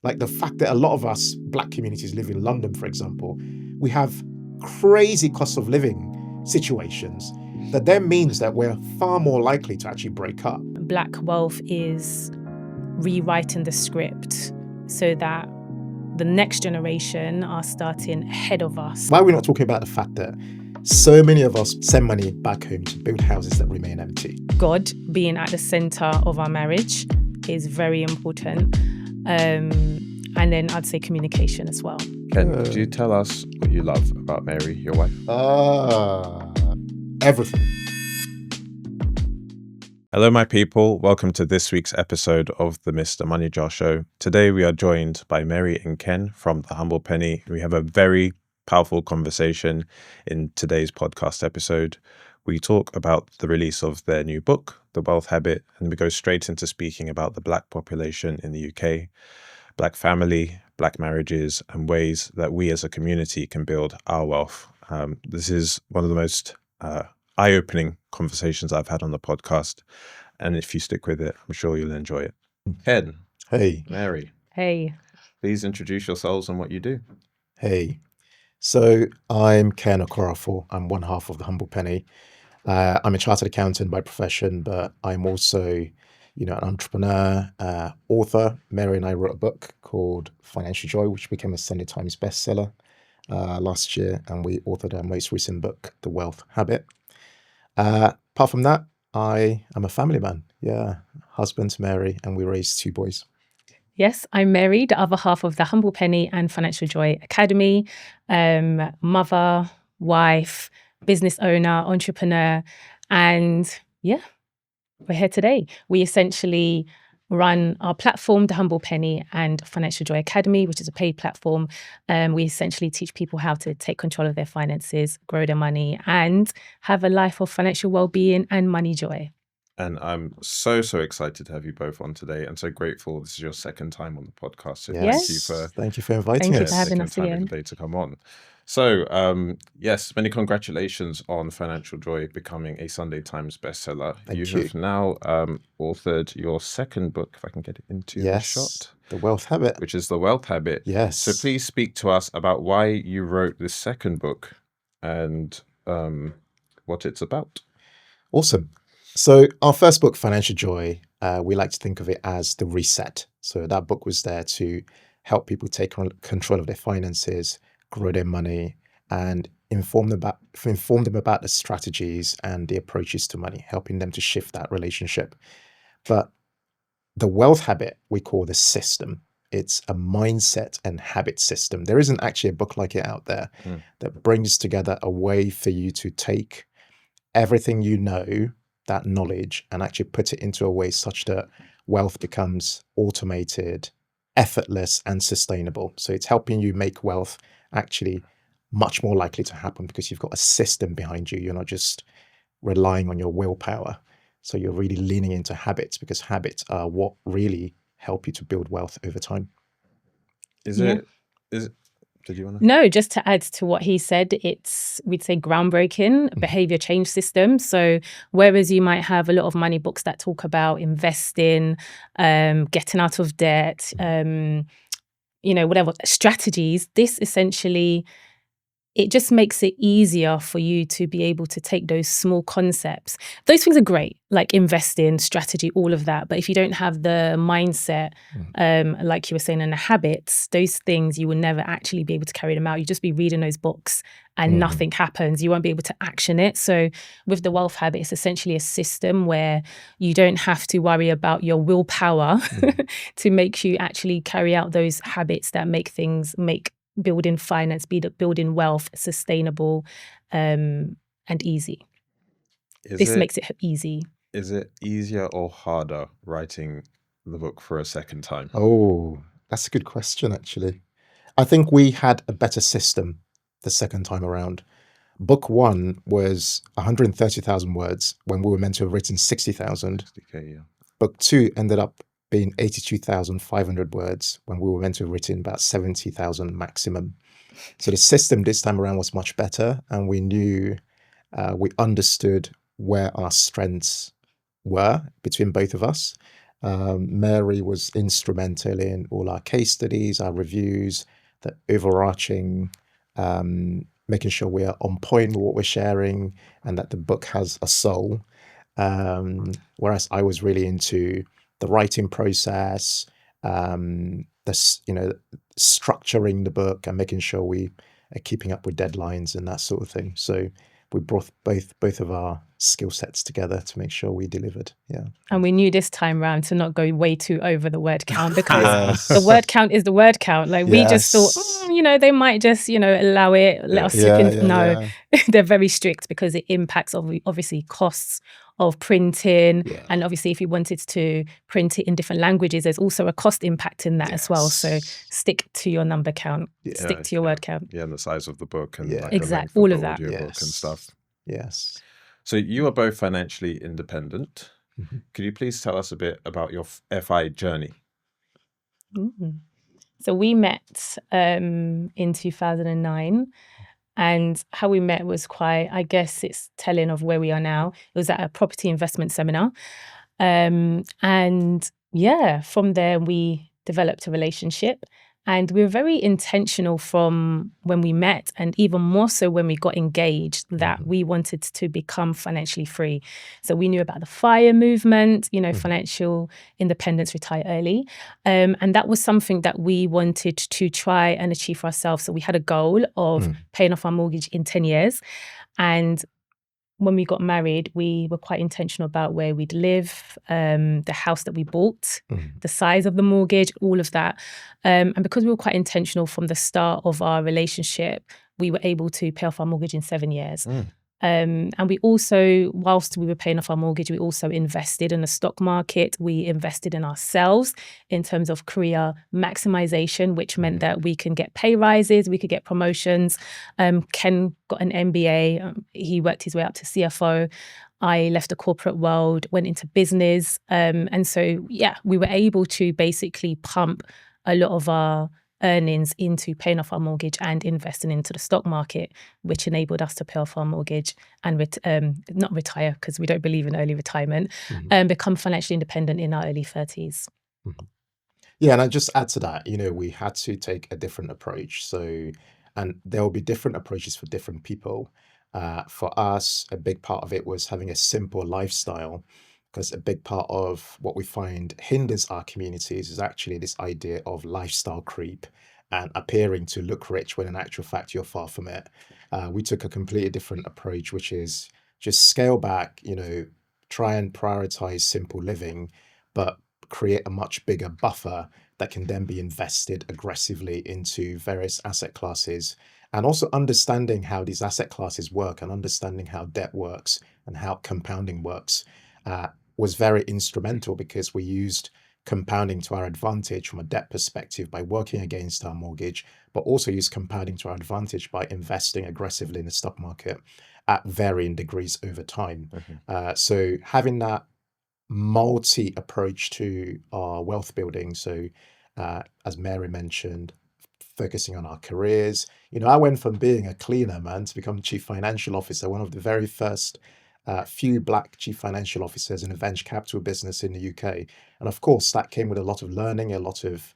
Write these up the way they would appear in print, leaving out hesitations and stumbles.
Like the fact that a lot of us Black communities live in London, for example, we have crazy cost of living situations that then means that we're far more likely to actually break up. Black wealth is rewriting the script so that the next generation are starting ahead of us. Why are we not talking about the fact that so many of us send money back home to build houses that remain empty? God being at the centre of our marriage is very important. And then I'd say communication as well. Ken, could you tell us what you love about Mary, your wife? Everything. Hello, my people. Welcome to this week's episode of the Mr. Money Jar Show. Today, we are joined by Mary and Ken from The Humble Penny. We have a very powerful conversation in today's podcast episode. We talk about the release of their new book, The Wealth Habit, and we go straight into speaking about the Black population in the UK, Black family, Black marriages, and ways that we as a community can build our wealth. This is one of the most eye-opening conversations I've had on the podcast. And if you stick with it, I'm sure you'll enjoy it. Ken. Hey. Mary. Hey. Please introduce yourselves and what you do. Hey. So I'm Ken Okoroafor. I'm one half of The Humble Penny. I'm a chartered accountant by profession, but I'm also, an entrepreneur, author. Mary and I wrote a book called Financial Joy, which became a Sunday Times bestseller last year. And we authored our most recent book, The Wealth Habit. Apart from that, I am a family man. Yeah. Husband to Mary, and we raised 2 boys. Yes, I'm Mary, the other half of the Humble Penny and Financial Joy Academy. Mother, wife, business owner, entrepreneur. And yeah, we're here today. We essentially run our platform, The Humble Penny and Financial Joy Academy, which is a paid platform. We essentially teach people how to take control of their finances, grow their money, and have a life of financial well-being and money joy. And I'm so excited to have you both on today, and so grateful this is your second time on the podcast. So Thank you for inviting Thank us. you for having us again. Day to come on. So, yes, many congratulations on Financial Joy becoming a Sunday Times bestseller. You have now authored your second book, if I can get it into the shot. The Wealth Habit. Which is The Wealth Habit. Yes. So please speak to us about why you wrote this second book and what it's about. Awesome. So our first book, Financial Joy, we like to think of it as the reset. So that book was there to help people take control of their finances, grow their money, and inform them about the strategies and the approaches to money, helping them to shift that relationship. But the wealth habit we call the system. It's a mindset and habit system. There isn't actually a book like it out there that brings together a way for you to take everything you know, that knowledge, and actually put it into a way such that wealth becomes automated, effortless, and sustainable. So it's helping you make wealth actually much more likely to happen because you've got a system behind you. You're not just relying on your willpower. So you're really leaning into habits, because habits are what really help you to build wealth over time. Did you want to? No, just to add to what he said, it's, we'd say, groundbreaking behavior change system. So whereas you might have a lot of money books that talk about investing, getting out of debt, whatever strategies, this essentially, it just makes it easier for you to be able to take those small concepts. Those things are great, like investing, strategy, all of that. But if you don't have the mindset, like you were saying, and the habits, those things, you will never actually be able to carry them out. You just be reading those books and nothing happens. You won't be able to action it. So with the wealth habit, it's essentially a system where you don't have to worry about your willpower to make you actually carry out those habits that make building finance, building wealth sustainable and easy. This makes it easy. Is it easier or harder writing the book for a second time? Oh, that's a good question, actually. I think we had a better system the second time around. Book 1 was 130,000 words when we were meant to have written 60,000. 60K, yeah. Book 2 ended up being 82,500 words when we were meant to have written about 70,000 maximum. So the system this time around was much better, and we knew, we understood where our strengths were between both of us, Mary was instrumental in all our case studies, our reviews, the overarching, making sure we are on point with what we're sharing and that the book has a soul. Whereas I was really into the writing process, structuring the book and making sure we are keeping up with deadlines and that sort of thing. So we brought both of our skill sets together to make sure we delivered. Yeah. And we knew this time round to not go way too over the word count, because Yes. the word count is the word count. Like we just thought, Yes. they might just, allow it, let us slip in. No, Yeah. they're very strict because it impacts obviously costs of printing. Yeah. And obviously if you wanted to print it in different languages, there's also a cost impact in that as well. So Yes. stick to your number count, Yeah. stick to your word count. Yeah, and the size of the book and Yeah. like the Exact, length of all the of that. audiobook and stuff. Yes. So you are both financially independent. Mhm. Could you please tell us a bit about your FI journey? So we met in 2009, and how we met was quite, I guess it's telling of where we are now. It was at a property investment seminar. And yeah, from there we developed a relationship, and we were very intentional from when we met, and even more so when we got engaged, that we wanted to become financially free. So we knew about the FIRE movement, financial independence, retire early. And that was something that we wanted to try and achieve for ourselves. So we had a goal of paying off our mortgage in 10 years. And when we got married, we were quite intentional about where we'd live, the house that we bought, the size of the mortgage, all of that. And because we were quite intentional from the start of our relationship, we were able to pay off our mortgage in 7 years. And we also, whilst we were paying off our mortgage, we also invested in the stock market. We invested in ourselves in terms of career maximization, which meant that we can get pay rises, we could get promotions. Ken got an MBA. He worked his way up to CFO. I left the corporate world, went into business. And so, yeah, we were able to basically pump a lot of our earnings into paying off our mortgage and investing into the stock market, which enabled us to pay off our mortgage and not retire, because we don't believe in early retirement, and become financially independent in our early 30s. Yeah, and I just add to that, we had to take a different approach. So, and there will be different approaches for different people. For us, a big part of it was having a simple lifestyle, because a big part of what we find hinders our communities is actually this idea of lifestyle creep and appearing to look rich when in actual fact you're far from it. We took a completely different approach, which is just scale back, try and prioritize simple living, but create a much bigger buffer that can then be invested aggressively into various asset classes, and also understanding how these asset classes work and understanding how debt works and how compounding works was very instrumental, because we used compounding to our advantage from a debt perspective by working against our mortgage, but also use compounding to our advantage by investing aggressively in the stock market at varying degrees over time. So having that multi approach to our wealth building. So as Mary mentioned, focusing on our careers. I went from being a cleaner, man, to become chief financial officer, one of the very first few Black chief financial officers in a venture capital business in the UK. And of course, that came with a lot of learning, a lot of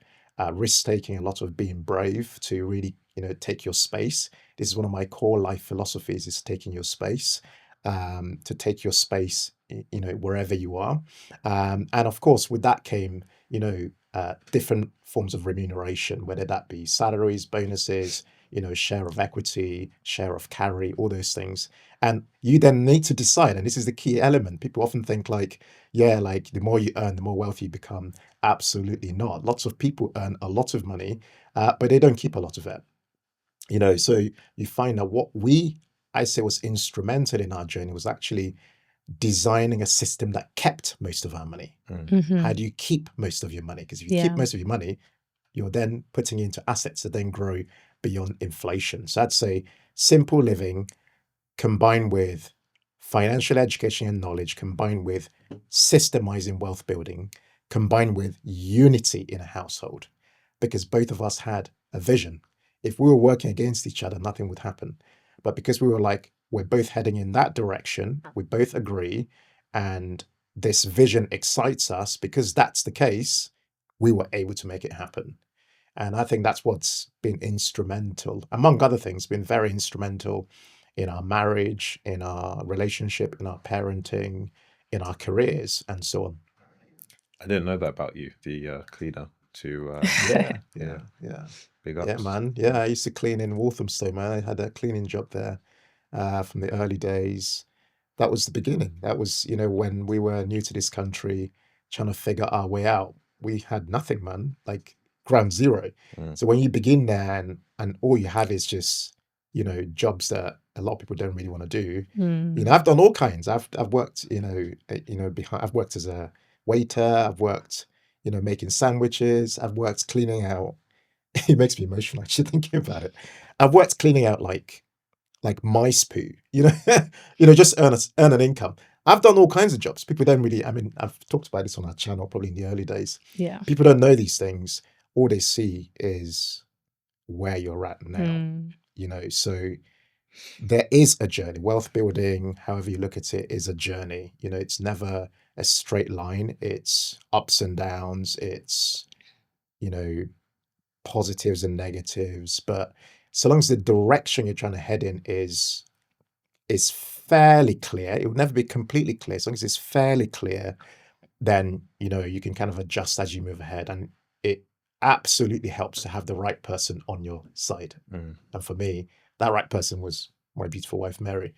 risk taking, a lot of being brave to really, take your space. This is one of my core life philosophies: is taking your space, to take your space, wherever you are. And of course, with that came, different forms of remuneration, whether that be salaries, bonuses, share of equity, share of carry, all those things. And you then need to decide, and this is the key element. People often think like the more you earn, the more wealthy you become. Absolutely not. Lots of people earn a lot of money, but they don't keep a lot of it. So you find that what I say was instrumental in our journey was actually designing a system that kept most of our money. How do you keep most of your money? Because if you keep most of your money, you're then putting it into assets that then grow beyond inflation. So I'd say simple living combined with financial education and knowledge, combined with systemizing wealth building, combined with unity in a household, because both of us had a vision. If we were working against each other, nothing would happen. But because we were like, we're both heading in that direction, we both agree, and this vision excites us, because that's the case, we were able to make it happen. And I think that's what's been instrumental, among other things, been very instrumental in our marriage, in our relationship, in our parenting, in our careers, and so on. I didn't know that about you, the cleaner to Yeah. big Yeah, ups. man. Yeah, I used to clean in Walthamstow, man. I had a cleaning job there from the early days. That was the beginning. That was, when we were new to this country, trying to figure our way out. We had nothing, man, like ground zero. Mm. So when you begin there and all you have is just, jobs that a lot of people don't really want to do. I've done all kinds. I've worked, I've worked as a waiter. I've worked, making sandwiches. I've worked cleaning out. It makes me emotional actually thinking about it. I've worked cleaning out like mice poo, just earn an income. I've done all kinds of jobs. People don't really, I've talked about this on our channel probably in the early days. Yeah. People don't know these things. All they see is where you're at now, so there is a journey. Wealth building, however you look at it, is a journey. It's never a straight line. It's ups and downs. It's, positives and negatives, but so long as the direction you're trying to head in is fairly clear, it will never be completely clear. As long as it's fairly clear, then you can kind of adjust as you move ahead, and it absolutely helps to have the right person on your side. And for me, that right person was my beautiful wife Mary.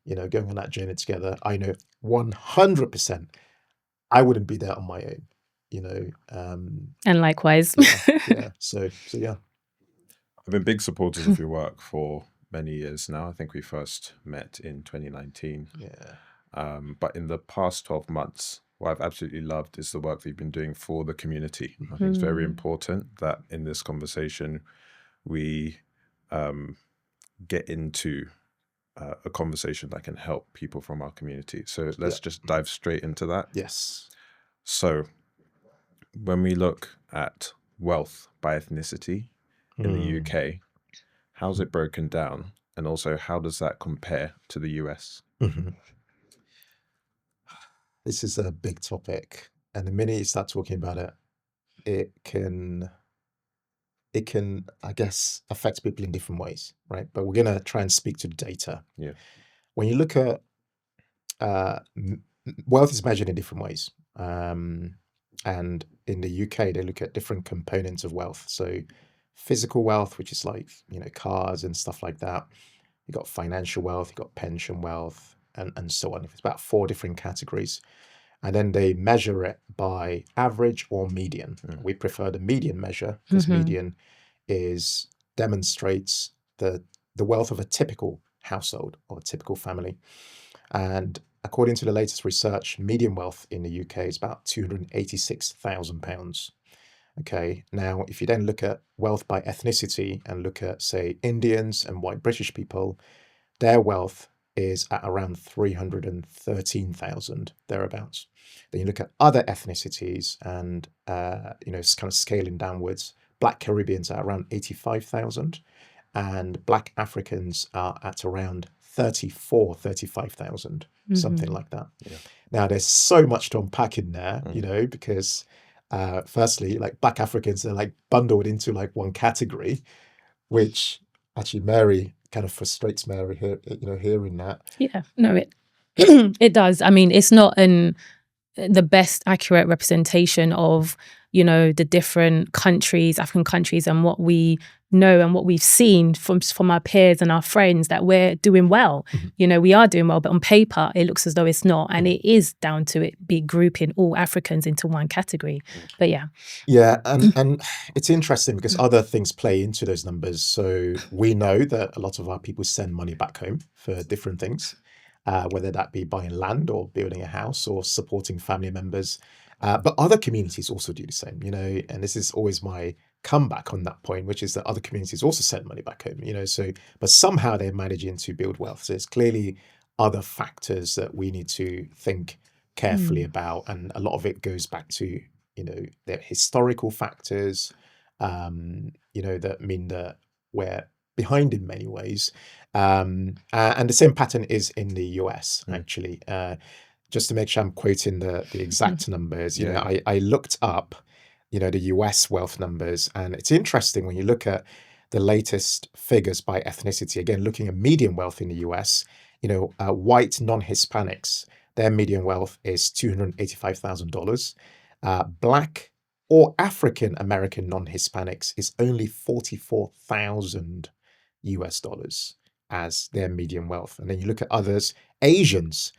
Going on that journey together, I know 100% I wouldn't be there on my own. And likewise. Yeah. So yeah. I've been big supporters of your work for many years now. I think we first met in 2019. Yeah. But in the past 12 months, what I've absolutely loved is the work that you've been doing for the community. I think it's very important that in this conversation, we get into a conversation that can help people from our community. So let's just dive straight into that. Yes. So when we look at wealth by ethnicity in the UK, how's it broken down? And also, how does that compare to the US? This is a big topic. And the minute you start talking about it, it can, I guess, affect people in different ways, right? But we're going to try and speak to the data. Yeah. When you look at wealth is measured in different ways. And in the UK, they look at different components of wealth. So physical wealth, which is like, cars and stuff like that. You've got financial wealth, you've got pension wealth, and so on. It's about 4 different categories. And then they measure it by average or median. We prefer the median measure, because median demonstrates the wealth of a typical household or a typical family. And according to the latest research, median wealth in the UK is about £286,000. Okay, now if you then look at wealth by ethnicity and look at, say, Indians and white British people, their wealth is at around 313,000 thereabouts. Then you look at other ethnicities and it's kind of scaling downwards. Black Caribbeans are around 85,000, and Black Africans are at around 35,000, something like that. Yeah. Now there's so much to unpack in there, because firstly, like Black Africans are like bundled into like one category, which actually Mary kind of frustrates Mary here, hearing that. Yeah, no, it does. I mean, it's not the best accurate representation of, the different countries, African countries, and what we know and what we've seen from our peers and our friends, that we're doing well. We are doing well, but on paper, it looks as though it's not. And it is down to it be grouping all Africans into one category. But yeah. Yeah, and it's interesting because other things play into those numbers. So we know that a lot of our people send money back home for different things, whether that be buying land or building a house or supporting family members. But other communities also do the same, and this is always my comeback on that point, which is that other communities also send money back home, but somehow they're managing to build wealth. So it's clearly other factors that we need to think carefully about. And a lot of it goes back to, the historical factors, that mean that we're behind in many ways. And the same pattern is in the US, actually. just to make sure I'm quoting the exact numbers, you know, Yeah. I looked up, you know, the US wealth numbers, and it's interesting when you look at the latest figures by ethnicity. Again, looking at median wealth in the US, you know, white non-Hispanics, their median wealth is $285,000. Black or African American non-Hispanics is only 44,000 US dollars as their median wealth. And then you look at others, Asians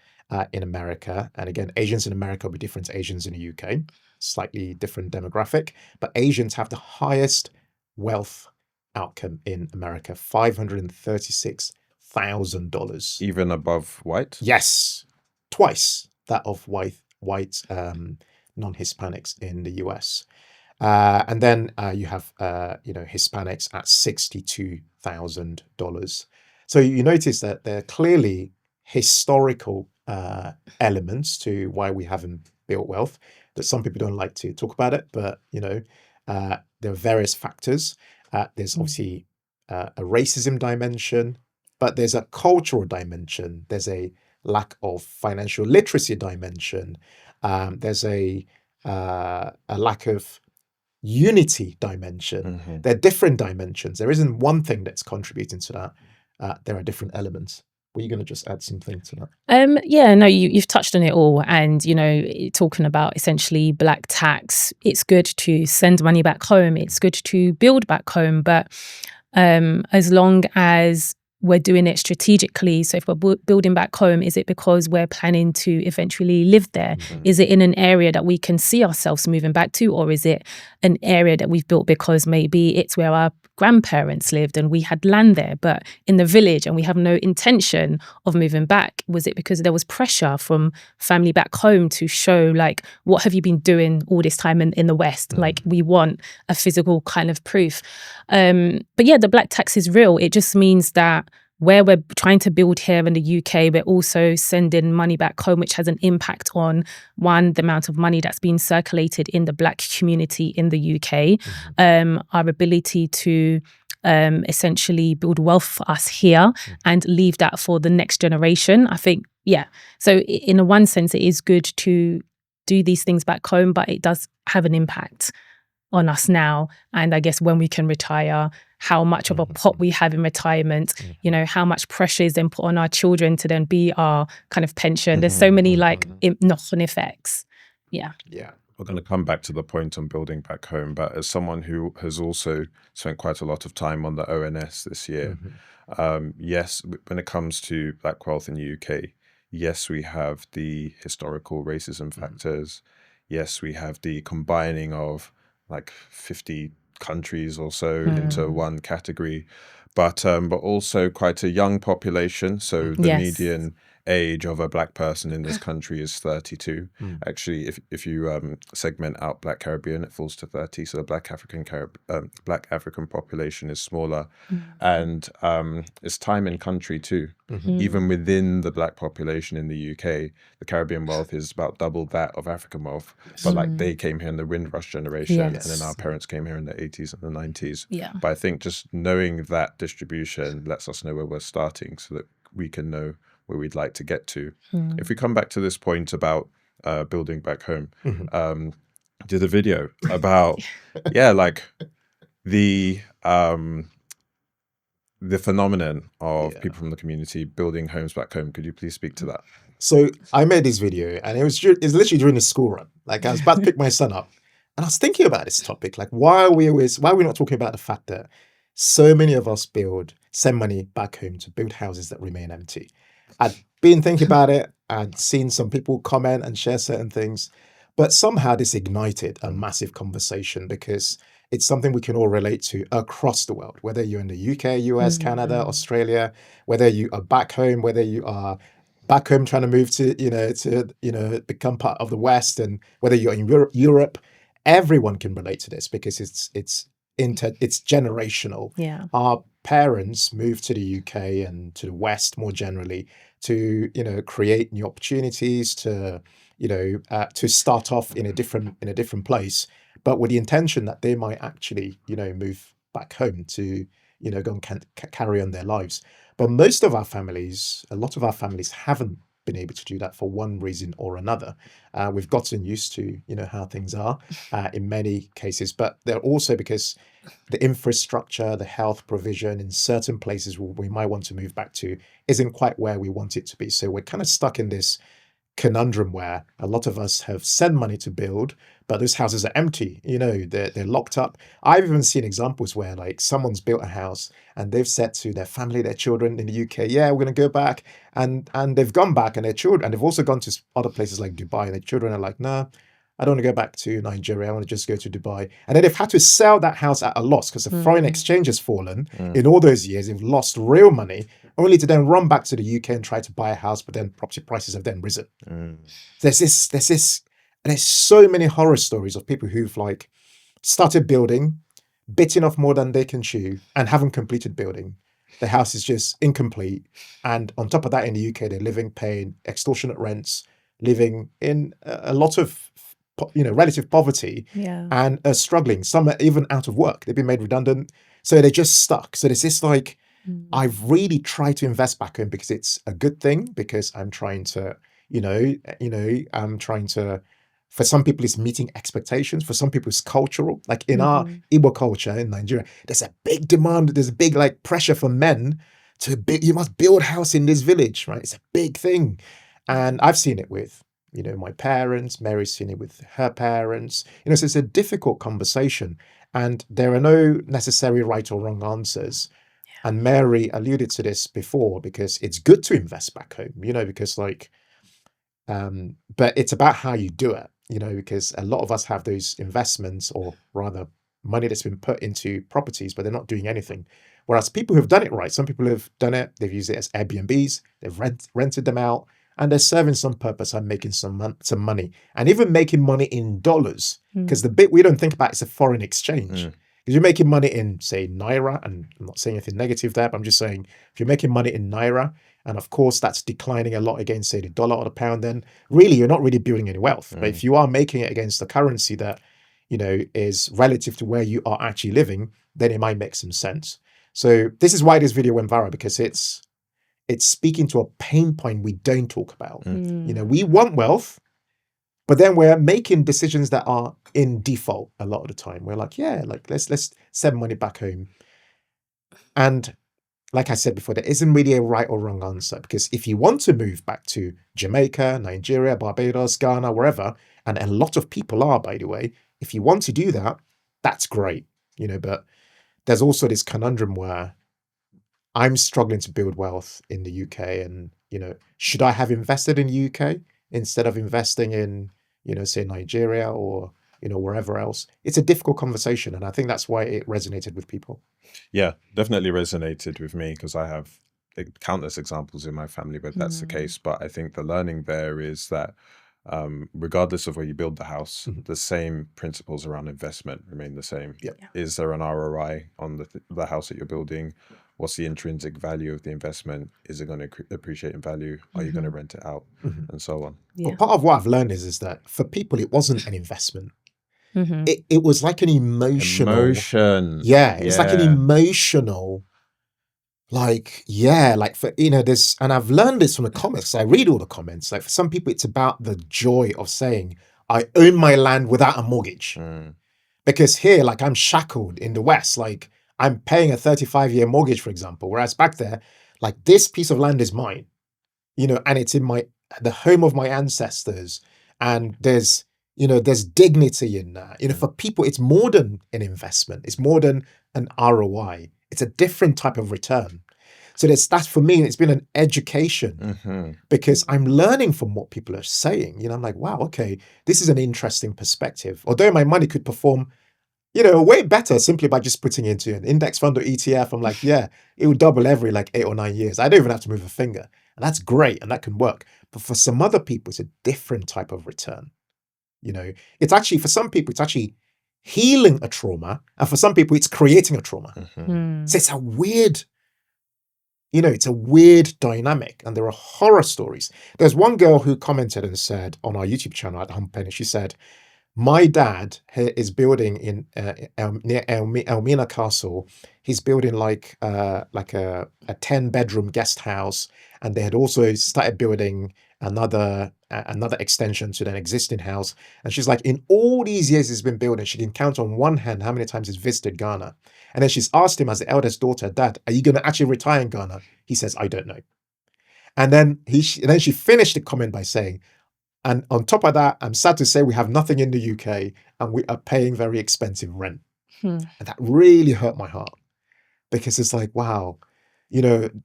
in America, and again, Asians in America will be different to Asians in the UK, slightly different demographic, but Asians have the highest wealth outcome in America, $536,000. Even above white? Yes, twice that of white non-Hispanics in the US. And then you have you know, Hispanics at $62,000. So you notice that there are clearly historical elements to why we haven't built wealth. That some people don't like to talk about it, but you know, there are various factors. There's obviously a racism dimension, but there's a cultural dimension. There's a lack of financial literacy dimension. There's a lack of unity dimension. There are different dimensions. There isn't one thing that's contributing to that. There are different elements. Were you going to just add something to that? Yeah, no, you've touched on it all. And, you know, talking about essentially black tax, it's good to send money back home. It's good to build back home. But as long as we're doing it strategically, so if we're building back home, is it because we're planning to eventually live there? Is it in an area that we can see ourselves moving back to? Or is it an area that we've built because maybe it's where our grandparents lived and we had land there, but in the village, and we have no intention of moving back? Was it because there was pressure from family back home to show, like, what have you been doing all this time in the West? Like, we want a physical kind of proof. But yeah, the black tax is real. It just means that where we're trying to build here in the UK, we're also sending money back home, which has an impact on, one, the amount of money that's being circulated in the black community in the UK, our ability to essentially build wealth for us here and leave that for the next generation. I think, yeah. So in a one sense, it is good to do these things back home, but it does have an impact on us now. And I guess when we can retire, how much of a pot we have in retirement, you know, how much pressure is then put on our children to then be our kind of pension. There's so many like knock-on effects. Yeah. We're going to come back to the point on building back home, but as someone who has also spent quite a lot of time on the ONS this year, yes, when it comes to black wealth in the UK, yes, we have the historical racism factors. Yes, we have the combining of like 50 countries or so into one category, but also quite a young population. So the median age of a black person in this country is 32. Actually, if you segment out Black Caribbean, it falls to 30. So the Black African population is smaller, and it's time in country too. Even within the black population in the UK, the Caribbean wealth is about double that of African wealth. But like they came here in the Windrush generation, and then our parents came here in the 80s and the 90s. But I think just knowing that distribution lets us know where we're starting, so that we can know where we'd like to get to. If we come back to this point about building back home, did a video about like the phenomenon of people from the community building homes back home. Could you please speak to that? So I made this video, and it's literally during the school run. Like, I was about to pick my son up, and I was thinking about this topic. Like, why are we not talking about the fact that so many of us send money back home to build houses that remain empty? I'd been thinking about it. I'd seen some people comment and share certain things, but somehow this ignited a massive conversation, because it's something we can all relate to across the world, whether you're in the UK, US, Canada, Australia, whether you are back home, whether you are back home trying to move to become part of the West, and whether you're in Europe, everyone can relate to this, because it's generational. Yeah. Our parents moved to the UK and to the West more generally to, create new opportunities, to start off in a different place, but with the intention that they might actually, move back home to, go and carry on their lives. But a lot of our families haven't been able to do that for one reason or another. We've gotten used to, how things are in many cases, but they're also because the infrastructure, the health provision in certain places we might want to move back to isn't quite where we want it to be. So we're kind of stuck in this conundrum where a lot of us have sent money to build, but those houses are empty. They're locked up. I've even seen examples where like someone's built a house and they've said to their family, their children in the UK, yeah, we're going to go back, and they've gone back, and their children, and they've also gone to other places like Dubai, and their children are like, nah, I don't want to go back to Nigeria. I want to just go to Dubai. And then they've had to sell that house at a loss because the foreign exchange has fallen. In all those years, they've lost real money, only to then run back to the UK and try to buy a house, but then property prices have then risen. There's this, and there's so many horror stories of people who've like started building, bitten off more than they can chew, and haven't completed building. The house is just incomplete. And on top of that, in the UK, they're living, paying extortionate rents, living in a lot of relative poverty, and are struggling. Some are even out of work. They've been made redundant. So they're just stuck. So there's this like, I've really tried to invest back in because it's a good thing, because I'm trying to, I'm trying to, for some people it's meeting expectations. For some people it's cultural. Like in our Igbo culture in Nigeria, there's a big demand. There's a big like pressure for men to you must build a house in this village, right? It's a big thing. And I've seen it with my parents, Mary's seen it with her parents, so it's a difficult conversation, and there are no necessary right or wrong answers. And Mary alluded to this before, because it's good to invest back home, because like, but it's about how you do it, because a lot of us have those investments, or rather money that's been put into properties, but they're not doing anything. Whereas people who've done it right, some people have done it, they've used it as Airbnbs, they've rented them out, and they're serving some purpose and making some money, and even making money in dollars. Because the bit we don't think about is a foreign exchange. Because you're making money in, say, Naira, and I'm not saying anything negative there, but I'm just saying if you're making money in Naira, and of course that's declining a lot against, say, the dollar or the pound, then really you're not really building any wealth. But if you are making it against the currency that, is relative to where you are actually living, then it might make some sense. So this is why this video went viral, because it's speaking to a pain point we don't talk about. We want wealth, but then we're making decisions that are in default a lot of the time. We're like, yeah, like let's send money back home. And like I said before, there isn't really a right or wrong answer, because if you want to move back to Jamaica, Nigeria, Barbados, Ghana, wherever, and a lot of people are, by the way, if you want to do that, that's great, but there's also this conundrum where I'm struggling to build wealth in the UK, and, should I have invested in the UK instead of investing in, say Nigeria or, wherever else? It's a difficult conversation. And I think that's why it resonated with people. Yeah, definitely resonated with me, because I have countless examples in my family where that's the case. But I think the learning there is that regardless of where you build the house, the same principles around investment remain the same. Is there an ROI on the house that you're building? What's the intrinsic value of the investment? Is it going to appreciate in value? Are you going to rent it out? And so on. But part of what I've learned is that for people, it wasn't an investment. It was like an emotional. It's like an emotional, like for, this, and I've learned this from the comments. I read all the comments. Like for some people, it's about the joy of saying, I own my land without a mortgage. Because here, like I'm shackled in the West, like I'm paying a 35-year mortgage, for example, whereas back there, like this piece of land is mine, and it's in the home of my ancestors, and there's dignity in that. For people, it's more than an investment. It's more than an ROI. It's a different type of return. So that's for me, it's been an education, because I'm learning from what people are saying. I'm like, wow, okay, this is an interesting perspective. Although my money could perform, way better simply by just putting it into an index fund or ETF. I'm like, yeah, it will double every like 8 or 9 years. I don't even have to move a finger. And that's great. And that can work. But for some other people, it's a different type of return. It's actually, for some people, it's actually healing a trauma. And for some people, it's creating a trauma. So it's a weird, it's a weird dynamic. And there are horror stories. There's one girl who commented and said on our YouTube channel at Unpacking, she said, my dad is building in near Elmina Castle. He's building like a 10-bedroom guest house, and they had also started building another extension to an existing house. And she's like, in all these years it's been built, and she can count on one hand how many times he's visited Ghana. And then she's asked him as the eldest daughter, Dad, are you going to actually retire in Ghana? He says, I don't know. And then she finished the comment by saying, and on top of that, I'm sad to say we have nothing in the UK and we are paying very expensive rent. And that really hurt my heart, because it's like, wow,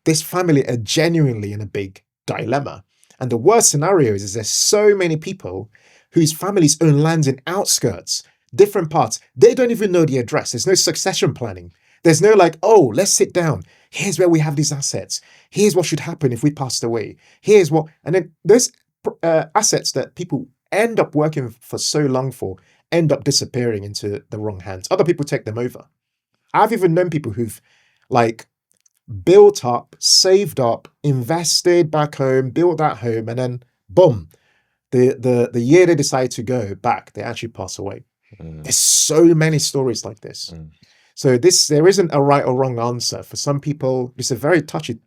this family are genuinely in a big dilemma. And the worst scenario is there's so many people whose families own lands in outskirts, different parts. They don't even know the address. There's no succession planning. There's no like, oh, let's sit down. Here's where we have these assets. Here's what should happen if we passed away. Here's what, and then those assets that people end up working for so long for end up disappearing into the wrong hands. Other people take them over. I've even known people who've like built up, saved up, invested back home, built that home, and then boom, the year they decide to go back, they actually pass away. There's so many stories like this. So there isn't a right or wrong answer. For some people, it's a very touchy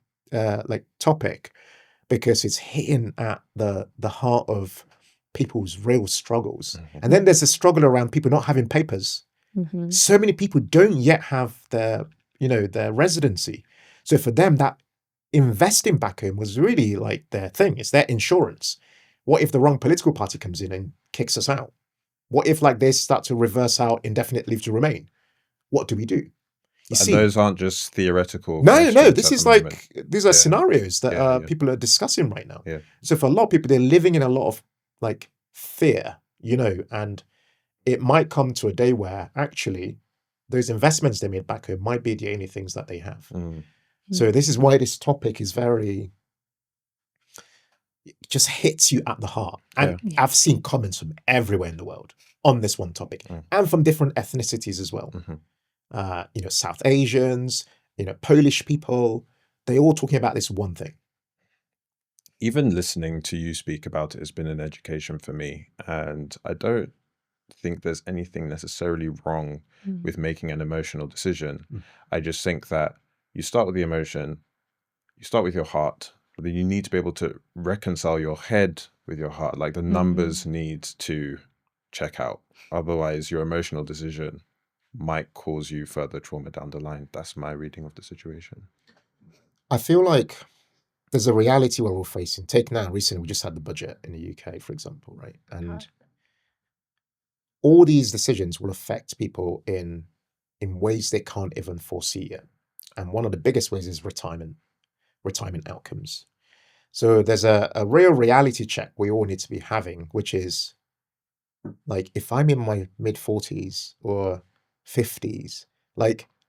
topic, because it's hitting at the heart of people's real struggles. And then there's a struggle around people not having papers. So many people don't yet have their residency. So for them, that investing back home was really like their thing. It's their insurance. What if the wrong political party comes in and kicks us out? What if they start to reverse out indefinite leave to remain? What do we do? Those aren't just theoretical. No. This is these are scenarios that people are discussing right now. So for a lot of people, they're living in a lot of fear, and it might come to a day where actually those investments they made back home might be the only things that they have. So this is why this topic is just hits you at the heart. And I've seen comments from everywhere in the world on this one topic, and from different ethnicities as well. South Asians, Polish people, they're all talking about this one thing. Even listening to you speak about it has been an education for me. And I don't think there's anything necessarily wrong with making an emotional decision. I just think that you start with the emotion, you start with your heart, but then you need to be able to reconcile your head with your heart. Like the numbers need to check out. Otherwise, your emotional decision might cause you further trauma down the line. That's my reading of the situation. I feel like there's a reality we're all facing. Take now, recently, we just had the budget in the UK, for example, right? And all these decisions will affect people in ways they can't even foresee yet. And one of the biggest ways is retirement outcomes. So there's a real reality check we all need to be having, which is if I'm in my mid-40s or 50s,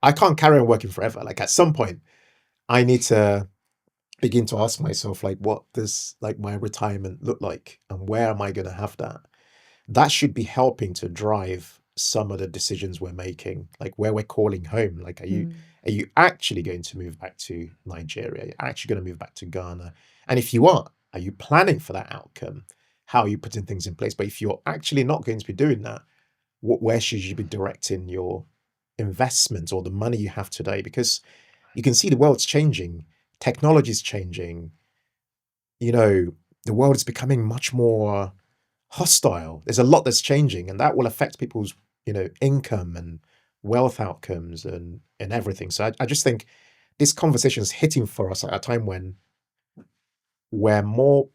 I can't carry on working forever. At some point, I need to begin to ask myself, what does my retirement look like, and where am I going to have that? That should be helping to drive some of the decisions we're making, where we're calling home. Are you actually going to move back to Nigeria? Are you actually going to move back to Ghana? And if you are you planning for that outcome? How are you putting things in place? But if you're actually not going to be doing that, where should you be directing your investments or the money you have today? Because you can see the world's changing, technology is changing. The world is becoming much more hostile. There's a lot that's changing, and that will affect people's income and wealth outcomes and everything. So I just think this conversation is hitting for us at a time when we're more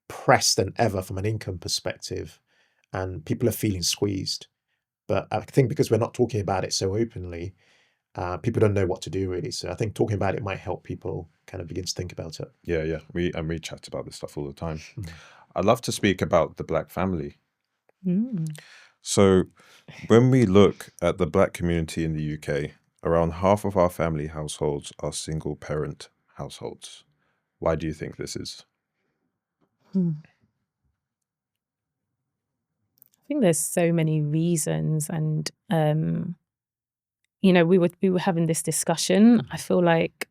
pressed than ever from an income perspective, and people are feeling squeezed. But I think because we're not talking about it so openly, people don't know what to do really. So I think talking about it might help people kind of begin to think about it. Yeah. We chat about this stuff all the time. I'd love to speak about the Black family. So when we look at the Black community in the UK, around half of our family households are single parent households. Why do you think this is? I think there's so many reasons, and we were having this discussion. I feel like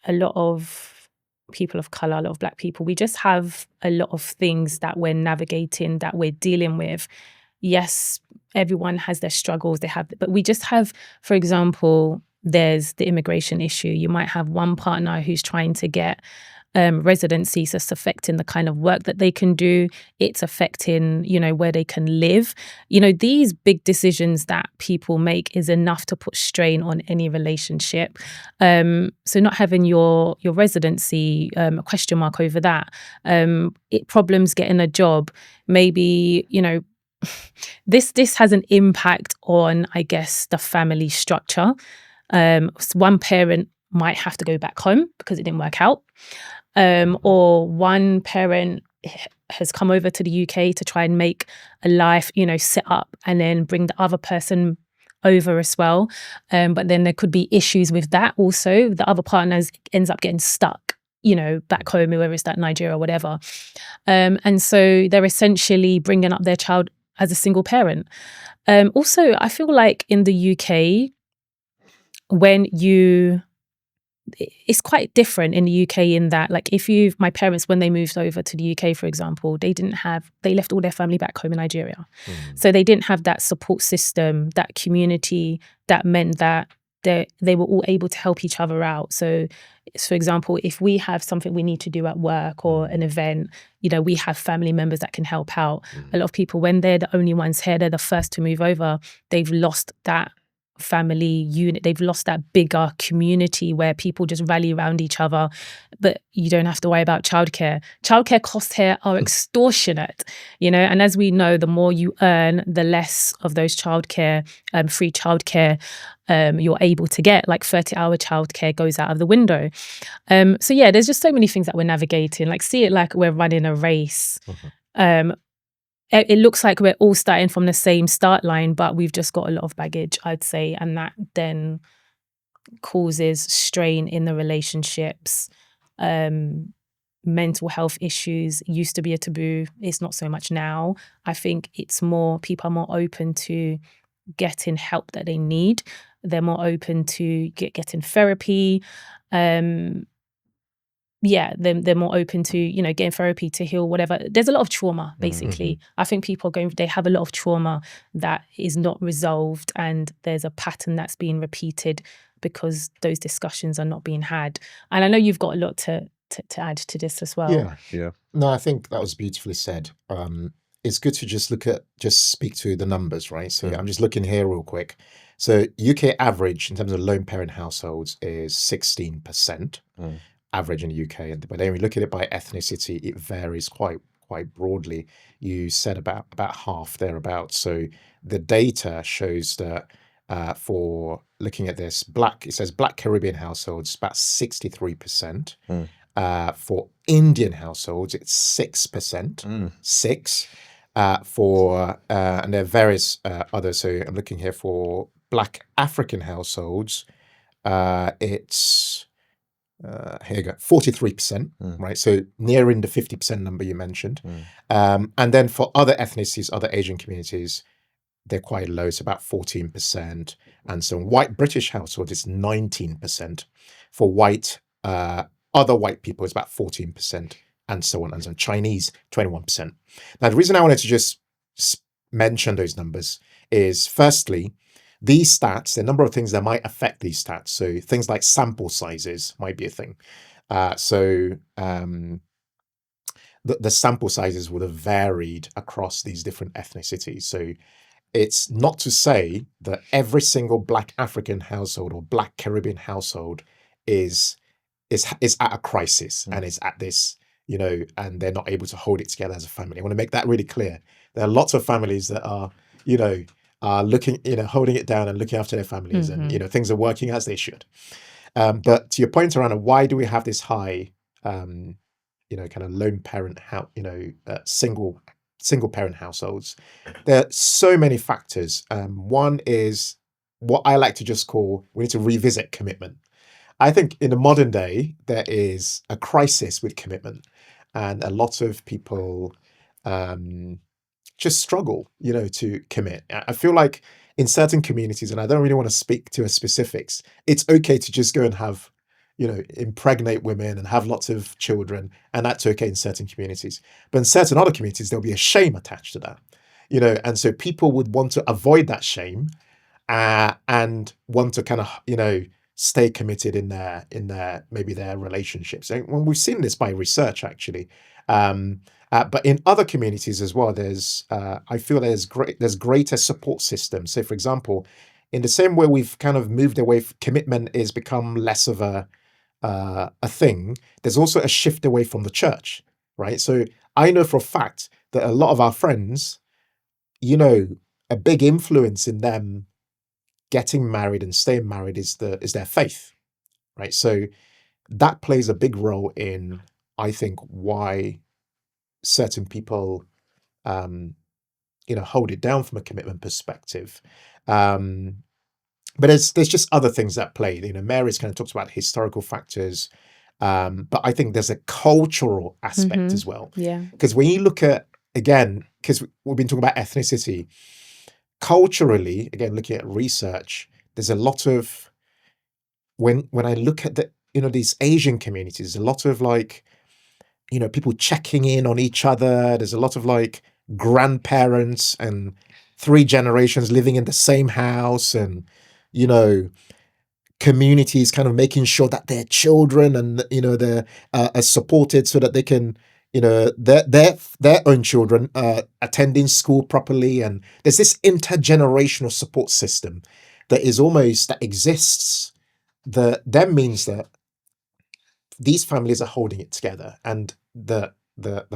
a lot of people of color, a lot of Black people, we just have a lot of things that we're navigating, that we're dealing with. Yes, everyone has their struggles, but we just have, for example, there's the immigration issue. You might have one partner who's trying to get residency. So it's affecting the kind of work that they can do. It's affecting, where they can live. These big decisions that people make is enough to put strain on any relationship. So not having your residency, a question mark over that, problems getting a job, maybe, this has an impact on, I guess, the family structure. One parent might have to go back home because it didn't work out. Or one parent has come over to the UK to try and make a life, set up, and then bring the other person over as well. But then there could be issues with that also. The other partner ends up getting stuck, back home, whether it's that Nigeria or whatever. And so they're essentially bringing up their child as a single parent. Also, I feel like in the UK, it's quite different in the UK in that, like, my parents, when they moved over to the UK, for example, they left all their family back home in Nigeria. So they didn't have that support system, that community that meant that they were all able to help each other out. So, for example, if we have something we need to do at work or an event, we have family members that can help out. A lot of people, when they're the only ones here, they're the first to move over, they've lost that family unit. They've lost that bigger community where people just rally around each other. But you don't have to worry about childcare. Childcare costs here are extortionate, and as we know, the more you earn, the less of those free childcare you're able to get. Like 30-hour childcare goes out of the window. So yeah, there's just so many things that we're navigating. Like, see it like we're running a race. It looks like we're all starting from the same start line, but we've just got a lot of baggage, I'd say, and that then causes strain in the relationships. Mental health issues used to be a taboo. It's not so much now. I think people are more open to getting help that they need. They're more open to getting therapy. They're more open to, getting therapy to heal whatever. There's a lot of trauma, basically. I think people they have a lot of trauma that is not resolved, and there's a pattern that's being repeated because those discussions are not being had. And I know you've got a lot to add to this as well. Yeah. No, I think that was beautifully said. It's good to just speak to the numbers, right? So I'm just looking here real quick. So UK average in terms of lone parent households is 16%. Average in the UK, but then we look at it by ethnicity, it varies quite broadly. You said about half thereabouts. So the data shows that for looking at this, it says Black Caribbean households about 63%. For Indian households, it's 6%. 6 for and there are various others. So I'm looking here for Black African households. It's here you go, 43%, right? So nearing the 50% number you mentioned. And then for other ethnicities, other Asian communities, they're quite low. It's about 14%. And so white British households, it's 19%. For other white people, it's about 14%, and so on. And so Chinese, 21%. Now, the reason I wanted to just mention those numbers is, firstly, these stats, the number of things that might affect these stats. So things like sample sizes might be a thing. The sample sizes would have varied across these different ethnicities. So it's not to say that every single Black African household or Black Caribbean household is at a crisis and is at this, and they're not able to hold it together as a family. I want to make that really clear. There are lots of families that are, looking, holding it down and looking after their families, and things are working as they should. But to your point around why do we have this high, kind of lone parent single parent households? There are so many factors. One is what I like to just call, we need to revisit commitment. I think in the modern day there is a crisis with commitment, and a lot of people just struggle, to commit. I feel like in certain communities, and I don't really want to speak to specifics, it's okay to just go and have, impregnate women and have lots of children, and that's okay in certain communities. But in certain other communities, there'll be a shame attached to that, and so people would want to avoid that shame and want to kind of, stay committed in their maybe their relationships. And when we've seen this by research actually, but in other communities as well, I feel there's greater support systems. So, for example, in the same way we've kind of moved away, commitment is become less of a thing. There's also a shift away from the church, right? So I know for a fact that a lot of our friends, a big influence in them getting married and staying married is their faith, right? So that plays a big role in, I think, why certain people, hold it down from a commitment perspective. But there's just other things that play. Mary's kind of talks about historical factors, but I think there's a cultural aspect as well. Yeah. Because when you look at, again, because we've been talking about ethnicity, culturally, again, looking at research, there's a lot of, when I look at these Asian communities, a lot of people checking in on each other. There's a lot of grandparents and 3 generations living in the same house, and communities kind of making sure that their children and they're are supported so that they can their own children attending school properly. And there's this intergenerational support system that exists, that means that these families are holding it together, and the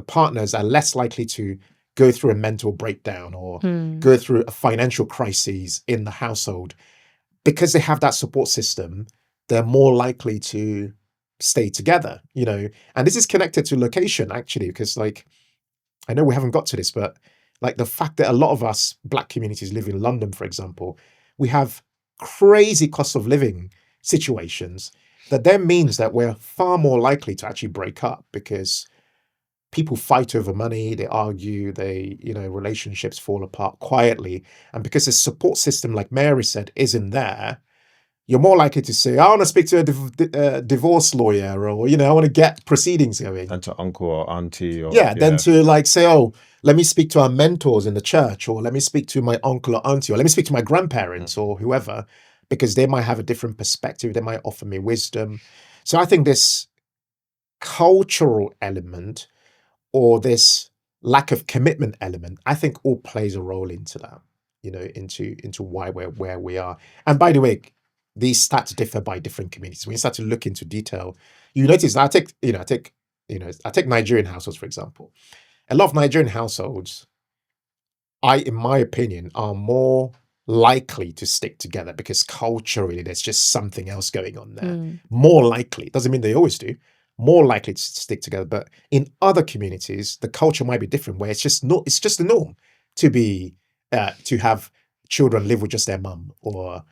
partners are less likely to go through a mental breakdown or go through a financial crisis in the household. Because they have that support system, they're more likely to stay together, and this is connected to location actually, because I know we haven't got to this, but the fact that a lot of us Black communities live in London, for example, we have crazy cost of living situations that then means that we're far more likely to actually break up, because people fight over money, they argue, relationships fall apart quietly. And because a support system, like Mary said, isn't there, you're more likely to say, I want to speak to a divorce lawyer, or, I want to get proceedings going. And to uncle or auntie. Then to say, oh, let me speak to our mentors in the church, or let me speak to my uncle or auntie, or let me speak to my grandparents or whoever, because they might have a different perspective. They might offer me wisdom. So I think this cultural element, or this lack of commitment element, I think all plays a role into that, into why we're where we are. And by the way, these stats differ by different communities. When you start to look into detail, you notice that I take Nigerian households, for example. A lot of Nigerian households, in my opinion, are more likely to stick together because culturally there's just something else going on there. More likely. Doesn't mean they always do. More likely to stick together. But in other communities, the culture might be different, where it's just the norm to have children live with just their mum, or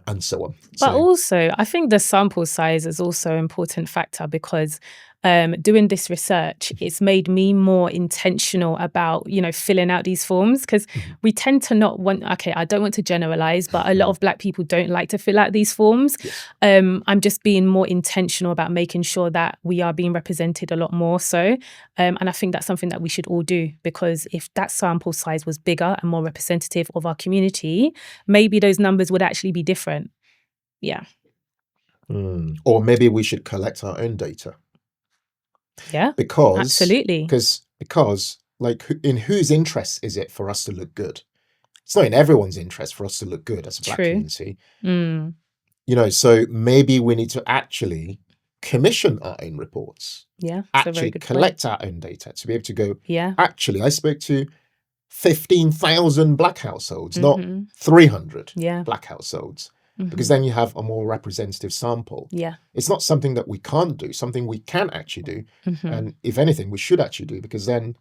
and so on. But also, I think the sample size is also an important factor, because doing this research, it's made me more intentional about, filling out these forms, because we tend to not want, I don't want to generalize, but a lot of Black people don't like to fill out these forms. Yes. I'm just being more intentional about making sure that we are being represented a lot more so. And I think that's something that we should all do, because if that sample size was bigger and more representative of our community, maybe those numbers would actually be different. Yeah. Or maybe we should collect our own data. Yeah, because absolutely. Because in whose interest is it for us to look good? It's not in everyone's interest for us to look good as a Black community. So maybe we need to actually commission our own reports. Yeah, actually collect our own data to be able to go, yeah, actually, I spoke to 15,000 Black households, not 300 Black households. Because then you have a more representative sample. Yeah. It's not something that we can't do, something we can actually do. And if anything, we should actually do, because then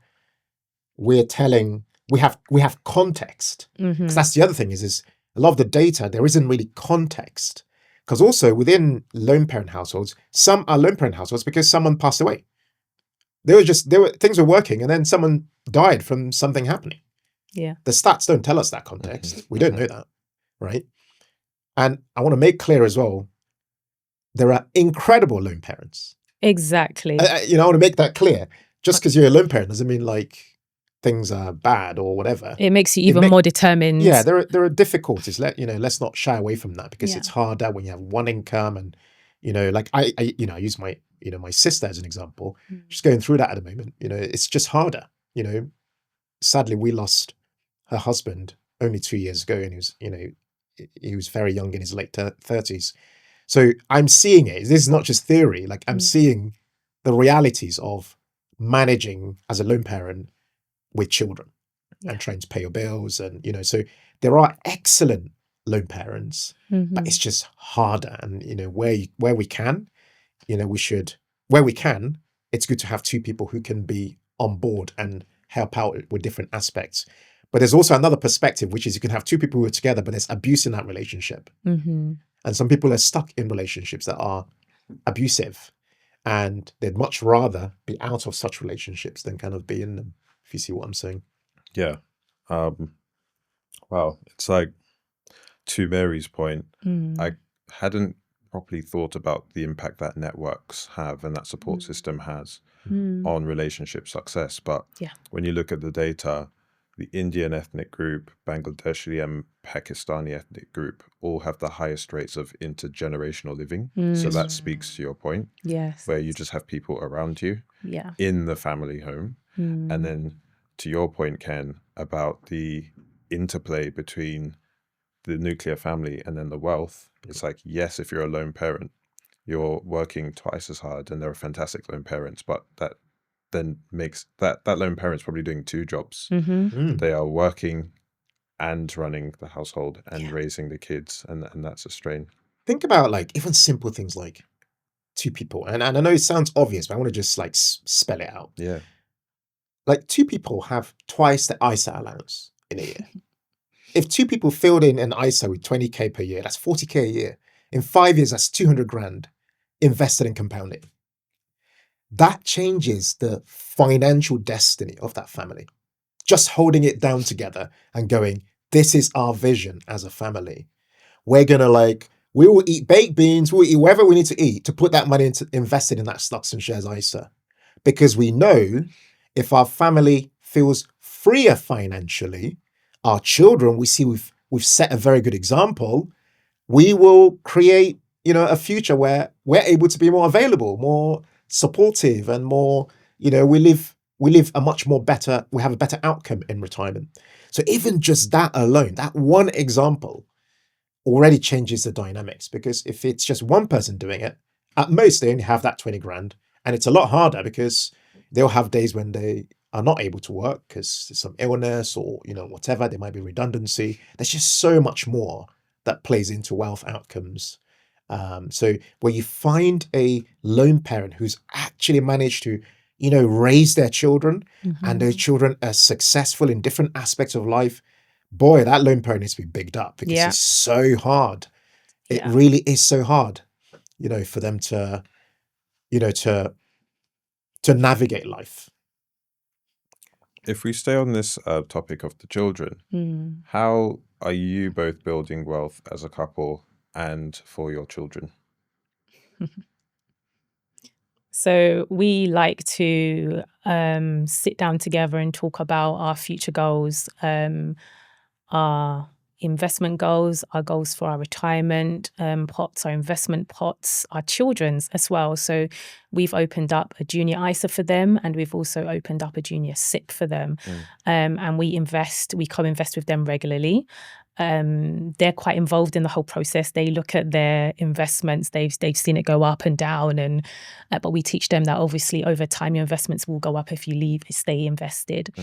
we're telling, we have context. Because that's the other thing is a lot of the data, there isn't really context. Because also within lone parent households, some are lone parent households because someone passed away. Things were working, and then someone died from something happening. Yeah. The stats don't tell us that context. We don't know that, right? And I want to make clear as well, there are incredible lone parents. Exactly. I want to make that clear. Just because you're a lone parent doesn't mean things are bad or whatever, It makes you even more determined. Yeah, there are difficulties. Let's not shy away from that, because Yeah. it's harder when you have one income. And like I use my my sister as an example. She's going through that at the moment. It's just harder. Sadly, we lost her husband only 2 years ago, and he was very young, in his late 30s. So I'm seeing it. This is not just theory. Like, I'm seeing the realities of managing as a lone parent with children and trying to pay your bills. And, so there are excellent lone parents, but it's just harder. And, where we can, where we can, it's good to have two people who can be on board and help out with different aspects. But there's also another perspective, which is you can have two people who are together, but there's abuse in that relationship. And some people are stuck in relationships that are abusive, and they'd much rather be out of such relationships than kind of be in them, if you see what I'm saying. Yeah. Wow. It's like, to Mary's point, I hadn't properly thought about the impact that networks have and that support system has on relationship success. But when you look at the data, the Indian ethnic group, Bangladeshi and Pakistani ethnic group all have the highest rates of intergenerational living. So that speaks to your point, where you just have people around you in the family home. And then to your point, Ken, about the interplay between the nuclear family and then the wealth, it's like, yes, if you're a lone parent, you're working twice as hard, and there are fantastic lone parents, but that then makes that lone parent's probably doing two jobs. They are working and running the household and raising the kids, and that's a strain. Think about, like, even simple things like two people, and I know it sounds obvious, but I want to just like spell it out. Yeah. Like, two people have twice the ISA allowance in a year. If two people filled in an ISA with 20k per year, that's 40k a year. In 5 years, that's 200 grand invested and compounded. That changes the financial destiny of that family. Just holding it down together and going, this is our vision as a family. We're going to we will eat baked beans, we'll eat whatever we need to eat to put that money into invested in that stocks and shares ISA. Because we know if our family feels freer financially, our children, we see we've set a very good example, we will create, a future where we're able to be more available, more supportive, and more, we live a much more better, we have a better outcome in retirement. So even just that alone, that one example already changes the dynamics, because if it's just one person doing it, at most they only have that 20 grand. And it's a lot harder because they'll have days when they are not able to work because there's some illness or, whatever, there might be redundancy. There's just so much more that plays into wealth outcomes. So where you find a lone parent who's actually managed to, raise their children, and those children are successful in different aspects of life, boy, that lone parent needs to be bigged up, because it's so hard. It really is so hard, for them to, to navigate life. If we stay on this topic of the children, how are you both building wealth as a couple and for your children? So we like to sit down together and talk about our future goals, our investment goals, our goals for our retirement pots, our investment pots, our children's as well. So we've opened up a junior ISA for them, and we've also opened up a junior SIP for them. And we co-invest with them regularly. They're quite involved in the whole process. They look at their investments. They've seen it go up and down, but we teach them that obviously over time your investments will go up if you stay invested.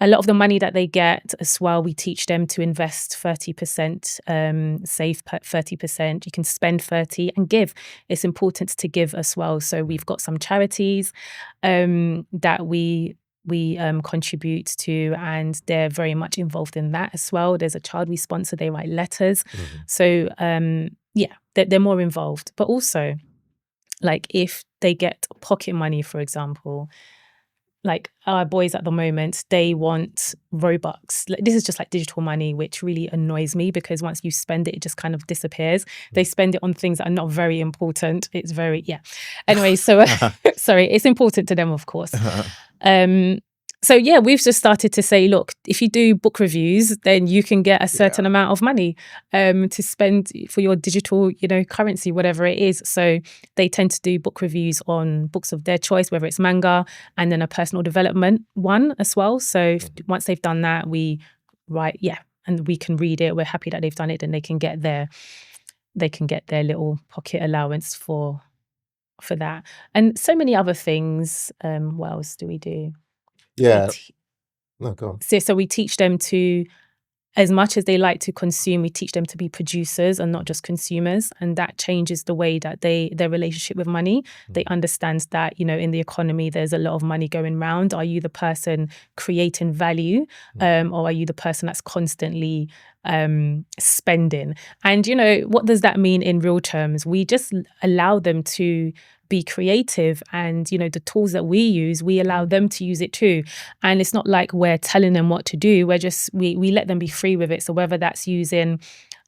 A lot of the money that they get as well, we teach them to invest 30%, save 30%. You can spend 30% and give. It's important to give as well. So we've got some charities that we contribute to, and they're very much involved in that as well. There's a child we sponsor, they write letters. So they're more involved. But also, like, if they get pocket money, for example, like our boys at the moment, they want Robux. This is just like digital money, which really annoys me, because once you spend it, it just kind of disappears. They spend it on things that are not very important. It's very, Anyway, so sorry, it's important to them, of course. So yeah, we've just started to say, look, if you do book reviews, then you can get a certain amount of money to spend for your digital, currency, whatever it is. So they tend to do book reviews on books of their choice, whether it's manga and then a personal development one as well. So once they've done that, we write, and we can read it. We're happy that they've done it, and they can get their little pocket allowance for that, and so many other things. What else do we do? Yeah. No, go on. So we teach them to, as much as they like to consume, we teach them to be producers and not just consumers. And that changes the way that their relationship with money. They understand that, in the economy, there's a lot of money going around. Are you the person creating value? Or are you the person that's constantly spending? And, what does that mean in real terms? We just allow them to be creative, and the tools that we use, we allow them to use it too. And it's not like we're telling them what to do. We're just we let them be free with it. So whether that's using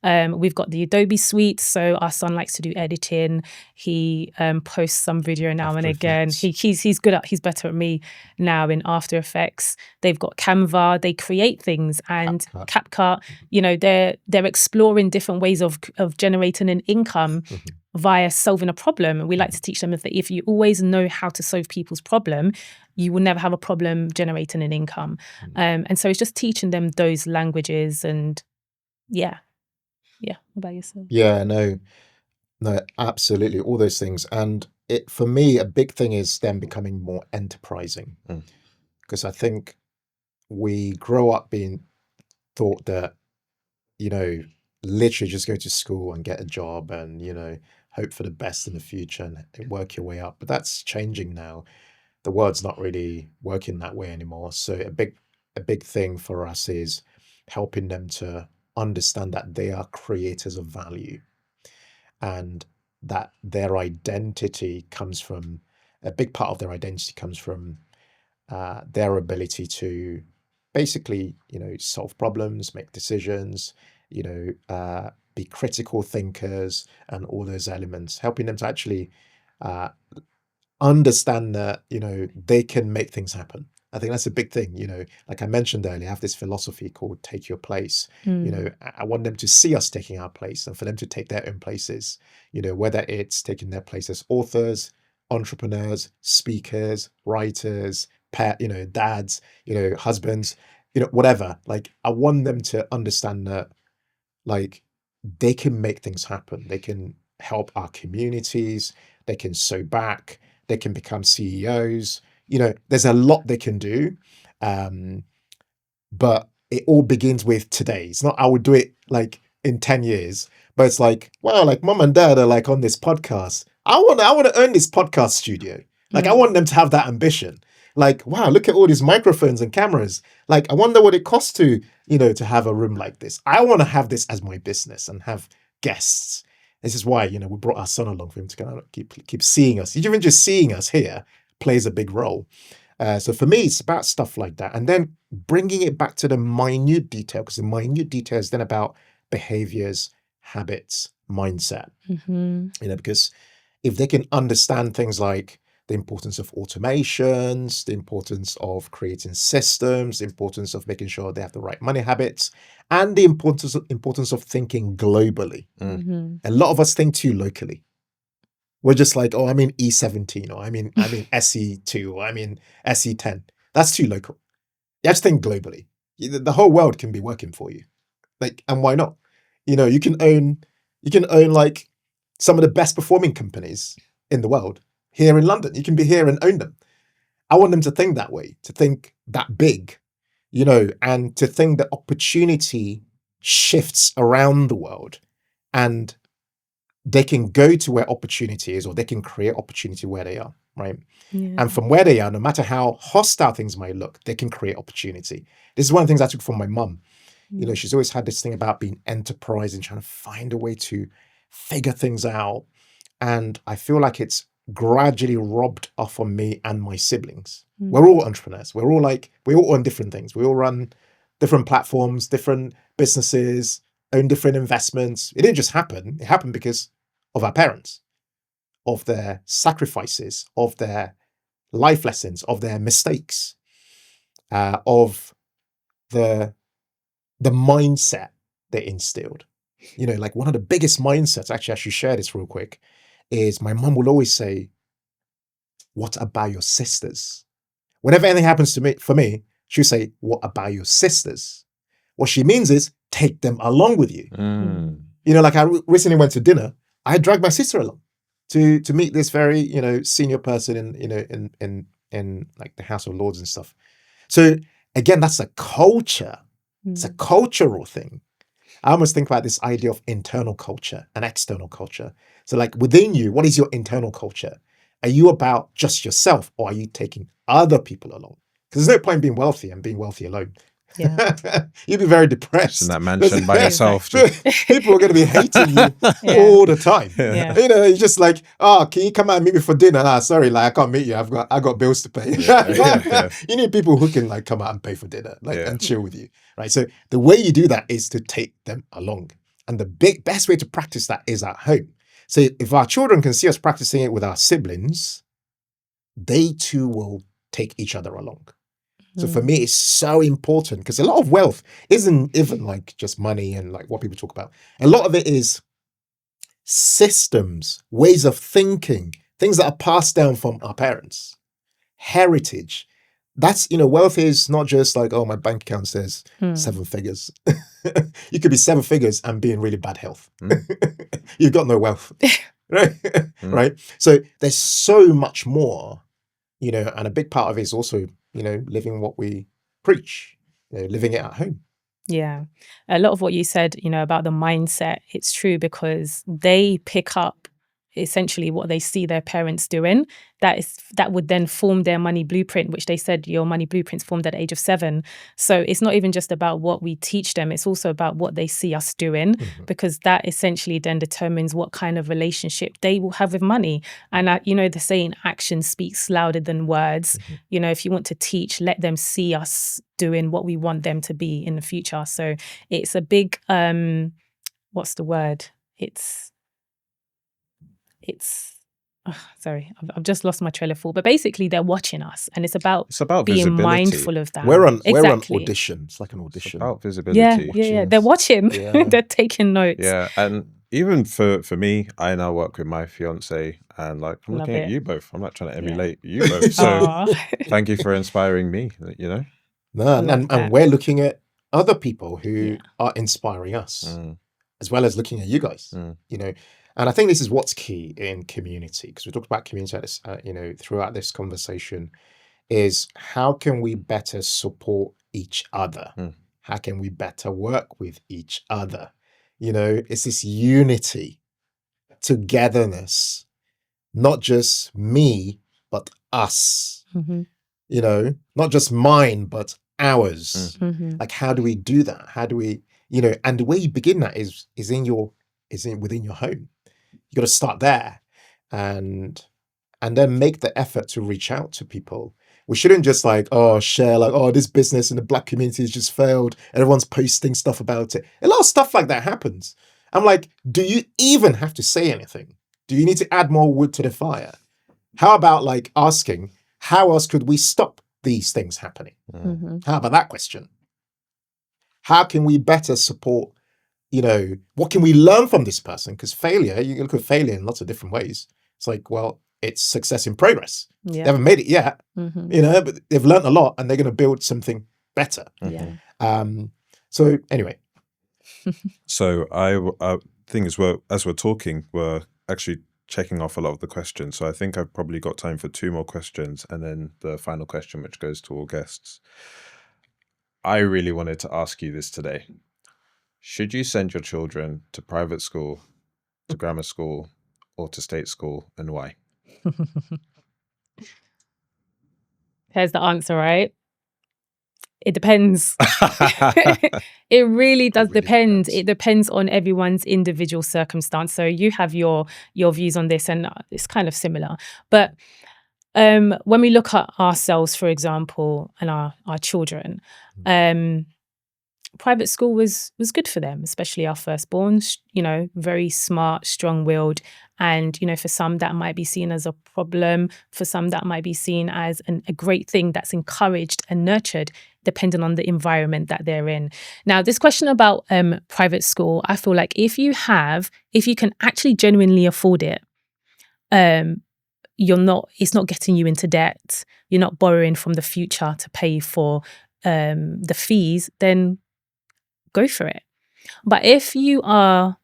we've got the Adobe suite, so our son likes to do editing. He posts some video now and again. He's better at me now in After Effects. They've got Canva. They create things, and CapCut. They're exploring different ways of generating an income via solving a problem. And we like to teach them that if you always know how to solve people's problem, you will never have a problem generating an income. And so it's just teaching them those languages. And yeah. What about yourself? Yeah, no, absolutely, all those things. And for me, a big thing is them becoming more enterprising, because I think we grow up being thought that, literally just go to school and get a job and, hope for the best in the future and work your way up. But that's changing now. The world's not really working that way anymore. So a big thing for us is helping them to understand that they are creators of value, and that their identity comes from, a big part of their identity comes from their ability to basically, solve problems, make decisions, be critical thinkers, and all those elements, helping them to actually understand that, they can make things happen. I think that's a big thing. Like I mentioned earlier, I have this philosophy called take your place. I want them to see us taking our place, and for them to take their own places, whether it's taking their place as authors, entrepreneurs, speakers, writers, dads, husbands, whatever. Like, I want them to understand that, like, they can make things happen. They can help our communities. They can sow back. They can become CEOs. There's a lot they can do. But it all begins with today. It's not, I would do it like in 10 years, but it's like, well, like mom and dad are like on this podcast. I want to own this podcast studio. Like, I want them to have that ambition. Like, wow, look at all these microphones and cameras. Like, I wonder what it costs to, to have a room like this. I want to have this as my business and have guests. This is why, we brought our son along for him to kind of keep seeing us. Even just seeing us here plays a big role. So for me, it's about stuff like that. And then bringing it back to the minute detail, because the minute detail is then about behaviors, habits, mindset. Because if they can understand things like the importance of automations, the importance of creating systems, the importance of making sure they have the right money habits, and the importance of thinking globally. A lot of us think too locally. We're just like, oh, I'm in E17, or I'm in SE2, or I'm in SE10. That's too local. You have to think globally. The whole world can be working for you. Like, and why not? You can own like some of the best performing companies in the world here in London. You can be here and own them. I want them to think that way, to think that big, and to think that opportunity shifts around the world, and they can go to where opportunity is, or they can create opportunity where they are, right? And from where they are, no matter how hostile things might look, they can create opportunity. This is one of the things I took from my mum. She's always had this thing about being enterprising, trying to find a way to figure things out. And I feel like it's gradually rubbed off on me and my siblings. We're all entrepreneurs. We're all on different things. We all run different platforms, different businesses, own different investments. It didn't just happen. It happened because of our parents, of their sacrifices, of their life lessons, of their mistakes. of the mindset they instilled. You know, like one of the biggest mindsets, actually I should share this real quick, is my mum will always say, what about your sisters? Whenever anything happens to me, for me, she'll say, what about your sisters? What she means is take them along with you. You know, like I recently went to dinner. I dragged my sister along to meet this very, you know, senior person in like the House of Lords and stuff. So again, that's a culture. It's a cultural thing. I almost think about this idea of internal culture and external culture. So like within you, what is your internal culture? Are you about just yourself, or are you taking other people along? Because there's no point in being wealthy and being wealthy alone. Yeah. You'd be very depressed. Just in that mansion by yourself. People are going to be hating you Yeah. all the time. Yeah. You know, you're just like, oh, can you come out and meet me for dinner? Ah, sorry, like I can't meet you. I got bills to pay. Yeah. You need people who can like come out and pay for dinner, like Yeah. and chill with you, right? So the way you do that is to take them along, and the best way to practice that is at home. So if our children can see us practicing it with our siblings, they too will take each other along. So for me, it's so important because a lot of wealth isn't even like just money and like what people talk about. A lot of it is systems, ways of thinking, things that are passed down from our parents, heritage. That's, you know, wealth is not just like, oh, my bank account says 7 figures. You could be 7 figures and be in really bad health. You've got no wealth, right? Right. So there's so much more, you know, and a big part of it is also, you know, living what we preach, you know, living it at home. Yeah. A lot of what you said, you know, about the mindset, it's true because they pick up essentially what they see their parents doing. That would then form their money blueprint, which they said your money blueprint's formed at the age of 7. So it's not even just about what we teach them, it's also about what they see us doing, because that essentially then determines what kind of relationship they will have with money. And you know, the saying, action speaks louder than words. You know, if you want to teach, let them see us doing what we want them to be in the future. So it's a big, what's the word? Sorry, I've just lost my trail of thought. But basically, they're watching us, and it's about being visibility. mindful of that. We're on Exactly. audition. It's like an audition. It's about visibility. Yeah. They're watching. Yeah. They're taking notes. Yeah, and even for me, I now work with my fiance, and like I'm Love looking at it. you both. I'm not trying to emulate you both. So Aw. thank you for inspiring me. You know. No, love and that. we're looking at other people who Yeah. are inspiring us, as well as looking at you guys. You know, and I think this is what's key in community, because we talked about community at this, you know, throughout this conversation, is how can we better support each other? How can we better work with each other? You know, it's this unity, togetherness, not just me, but us. You know, not just mine, but ours. Like, how do we do that? How do we, you know, and the way you begin that is within your home. You got to start there, and then make the effort to reach out to people. We shouldn't just like, share like, this business in the Black community has just failed, and everyone's posting stuff about it. A lot of stuff like that happens. I'm like, do you even have to say anything? Do you need to add more wood to the fire? How about like asking, how else could we stop these things happening? How about that question? How can we better support, you know, what can we learn from this person? Because failure, you can look at failure in lots of different ways. It's like, well, it's success in progress. They haven't made it yet, you know, but they've learned a lot and they're going to build something better. So anyway. So I think as we're talking, we're actually checking off a lot of the questions. So I think I've probably got time for 2 more questions, and then the final question, which goes to all guests. I really wanted to ask you this today. Should you send your children to private school, to grammar school, or to state school, and why? Here's the answer, right? It depends. It really does depend. It depends on everyone's individual circumstance. So you have your views on this, and it's kind of similar. But when we look at ourselves, for example, and our children, private school was good for them, especially our firstborn, very smart, strong-willed. And, for some that might be seen as a problem, for some that might be seen as a great thing that's encouraged and nurtured, depending on the environment that they're in. Now, this question about private school, I feel like if you can actually genuinely afford it, it's not getting you into debt, you're not borrowing from the future to pay for the fees, then go for it. But if you are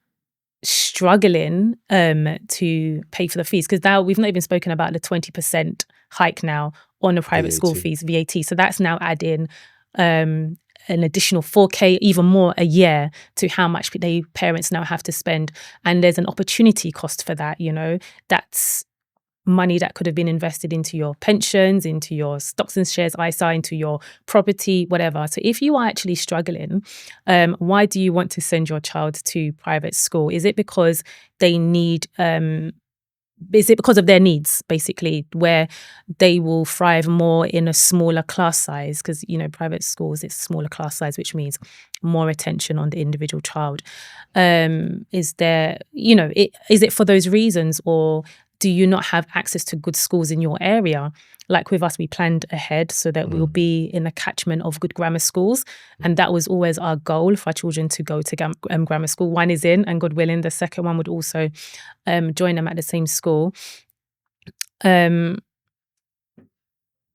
struggling to pay for the fees, because now we've not even spoken about the 20% hike now on the private school fees, VAT. So that's now adding an additional 4K, even more a year, to how much parents now have to spend. And there's an opportunity cost for that, that's money that could have been invested into your pensions, into your stocks and shares, ISA, into your property, whatever. So if you are actually struggling, why do you want to send your child to private school? Is it because they need, is it because of their needs, basically, where they will thrive more in a smaller class size? Because, private schools, it's smaller class size, which means more attention on the individual child. Is it for those reasons, or do you not have access to good schools in your area? Like with us, we planned ahead so that we'll be in a catchment of good grammar schools. And that was always our goal, for our children to go to grammar school. One is in, and God willing, the second one would also join them at the same school.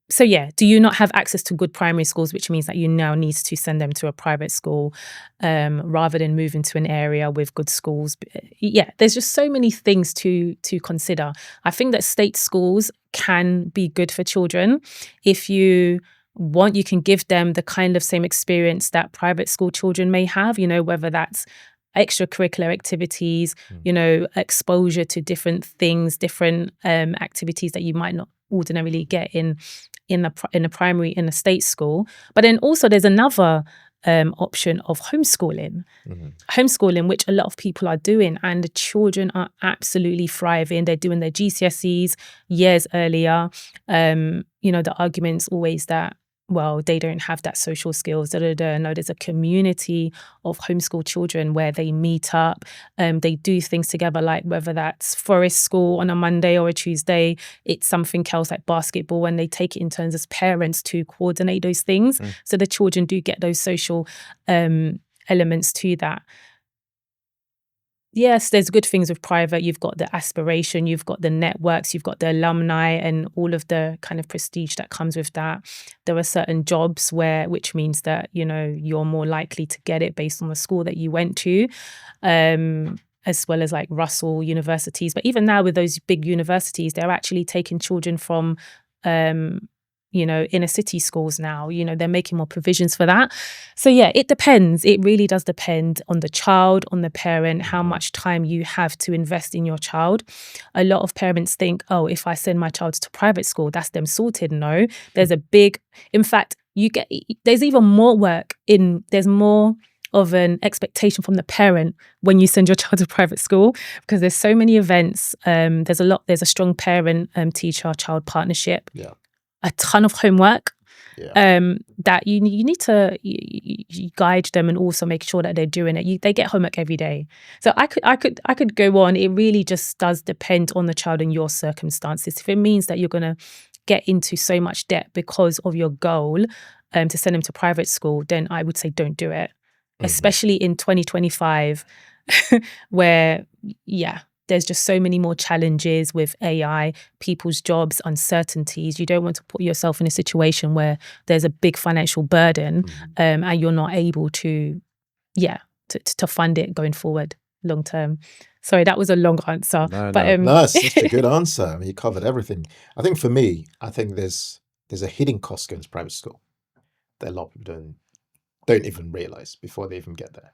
So yeah, do you not have access to good primary schools, which means that you now need to send them to a private school rather than move into an area with good schools? Yeah, there's just so many things to consider. I think that state schools can be good for children. If you want, you can give them the kind of same experience that private school children may have, whether that's extracurricular activities, exposure to different things, different activities that you might not ordinarily get in a state school. But then also there's another option of homeschooling, which a lot of people are doing, and the children are absolutely thriving. They're doing their GCSEs years earlier. The argument's always that, well, they don't have that social skills. No, there's a community of homeschool children where they meet up. They do things together, like whether that's forest school on a Monday or a Tuesday. It's something else like basketball, and they take it in turns as parents to coordinate those things. So the children do get those social elements to that. Yes, there's good things with private. You've got the aspiration, you've got the networks, you've got the alumni and all of the kind of prestige that comes with that. There are certain jobs which means that, you're more likely to get it based on the school that you went to, as well as like Russell universities. But even now with those big universities, they're actually taking children from inner city schools now. They're making more provisions for that. So yeah, it depends. It really does depend on the child, on the parent, how much time you have to invest in your child. A lot of parents think, oh, if I send my child to private school, that's them sorted. No, in fact, there's even more work there's more of an expectation from the parent when you send your child to private school, because there's so many events. There's a strong parent teacher child partnership. Yeah. A ton of homework that you need to you guide them, and also make sure that they're doing it. They get homework every day. So I could go on. It really just does depend on the child and your circumstances. If it means that you're going to get into so much debt because of your goal to send them to private school, then I would say don't do it, especially in 2025 where, there's just so many more challenges with AI, people's jobs, uncertainties. You don't want to put yourself in a situation where there's a big financial burden and you're not able to fund it going forward long term. Sorry, that was a long answer. No, it's such a good answer. I mean, you covered everything. I think for me, there's a hidden cost going to private school that a lot of people don't even realize before they even get there.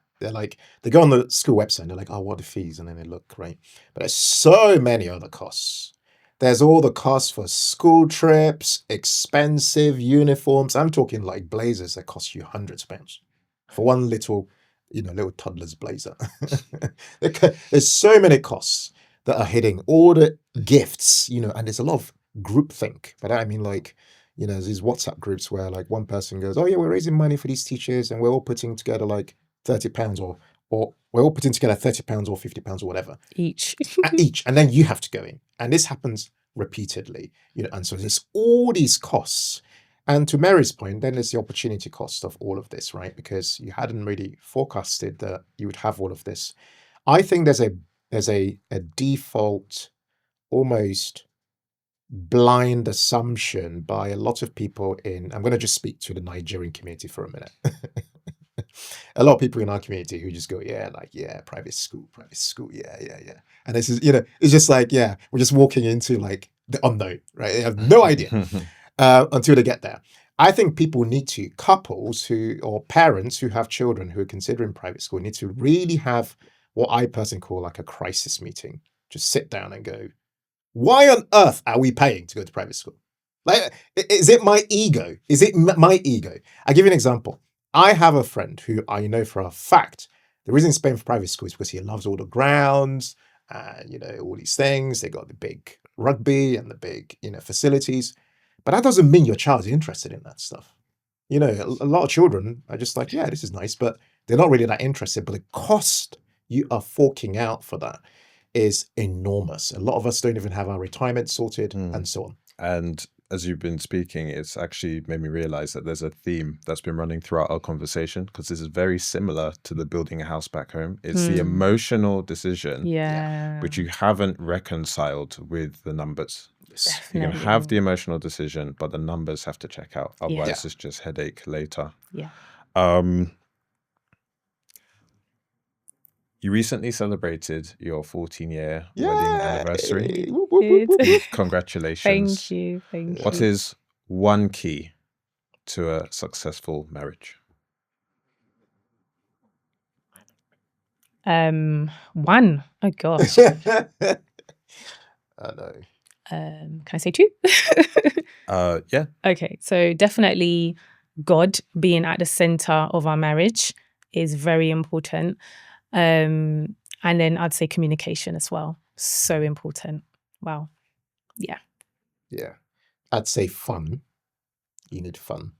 They go on the school website and they're like, oh, what are the fees? And then they look great. But there's so many other costs. There's all the costs for school trips, expensive uniforms. I'm talking like blazers that cost you hundreds of pounds for one little toddler's blazer. There's so many costs that are hitting all the gifts, and there's a lot of groupthink. But I mean, You know, there's these WhatsApp groups where like one person goes, "Oh yeah, we're raising money for these teachers, and we're all putting together like £30, or we're all putting together £30 or £50 or whatever Each. each," and then you have to go in, and this happens repeatedly. You know, and so there's all these costs. And to Mary's point, then there's the opportunity cost of all of this, right? Because you hadn't really forecasted that you would have all of this. I think there's a default, almost blind assumption by a lot of people in, I'm going to just speak to the Nigerian community for a minute. A lot of people in our community who just go, yeah, like, yeah, private school, yeah. And this is, you know, it's just like, yeah, we're just walking into like the unknown, right? They have no idea until they get there. I think people need to, couples who, or parents who have children who are considering private school, need to really have what I personally call like a crisis meeting. Just sit down and go, why on earth are we paying to go to private school? Like, is it my ego? Is it my ego? I'll give you an example. I have a friend who I know for a fact, the reason he's paying for private school is because he loves all the grounds and, you know, all these things. They got the big rugby and the big, you know, facilities. But that doesn't mean your child's interested in that stuff. You know, a lot of children are just like, yeah, this is nice, but they're not really that interested. But the cost you are forking out for that is enormous. A lot of us don't even have our retirement sorted and so on. And as you've been speaking, it's actually made me realize that there's a theme that's been running throughout our conversation, because this is very similar to the building a house back home. It's the emotional decision, which you haven't reconciled with the numbers. You can have the emotional decision, but the numbers have to check out. Otherwise, it's just headache later. You recently celebrated your 14-year wedding anniversary. Whoop, whoop, whoop, whoop, whoop. Congratulations. Thank you. What is one key to a successful marriage? One. Oh gosh. I know. Can I say two? Yeah. Okay, so definitely God being at the center of our marriage is very important. And then I'd say communication as well. So important. Wow. Yeah. Yeah. I'd say fun. You need fun.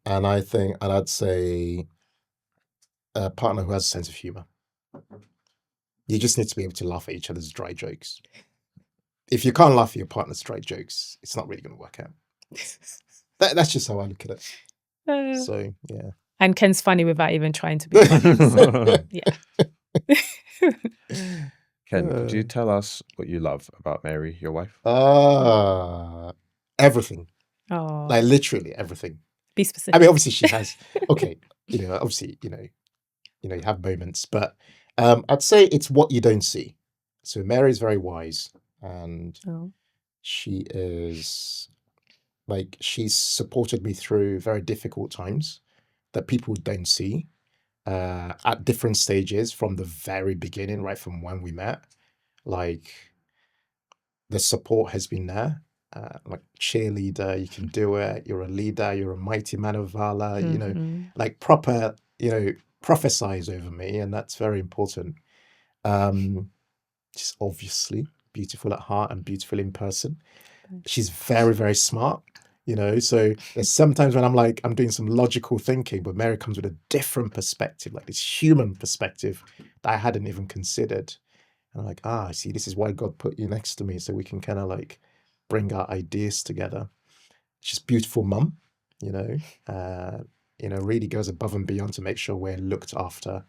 And I'd say a partner who has a sense of humor. You just need to be able to laugh at each other's dry jokes. If you can't laugh at your partner's dry jokes, it's not really going to work out. That's just how I look at it. So, yeah. And Ken's funny without even trying to be funny. So, yeah. Ken, could you tell us what you love about Mary, your wife? Everything. Oh, Like literally everything. be specific. I mean, obviously she has. Okay, you know, obviously, you have moments, but I'd say it's what you don't see. So Mary's very wise, and she is like, she's supported me through very difficult times that people don't see at different stages from the very beginning, right from when we met. Like, the support has been there. Like, cheerleader, you can do it, you're a leader, you're a mighty man of valor, you know, like proper, you know, prophesies over me, and that's very important. She's obviously beautiful at heart and beautiful in person. She's very, very smart, you know, so there's sometimes when I'm doing some logical thinking, but Mary comes with a different perspective, like this human perspective that I hadn't even considered. And I'm like, I see, this is why God put you next to me, so we can kind of like bring our ideas together. She's a beautiful mum, you know, really goes above and beyond to make sure we're looked after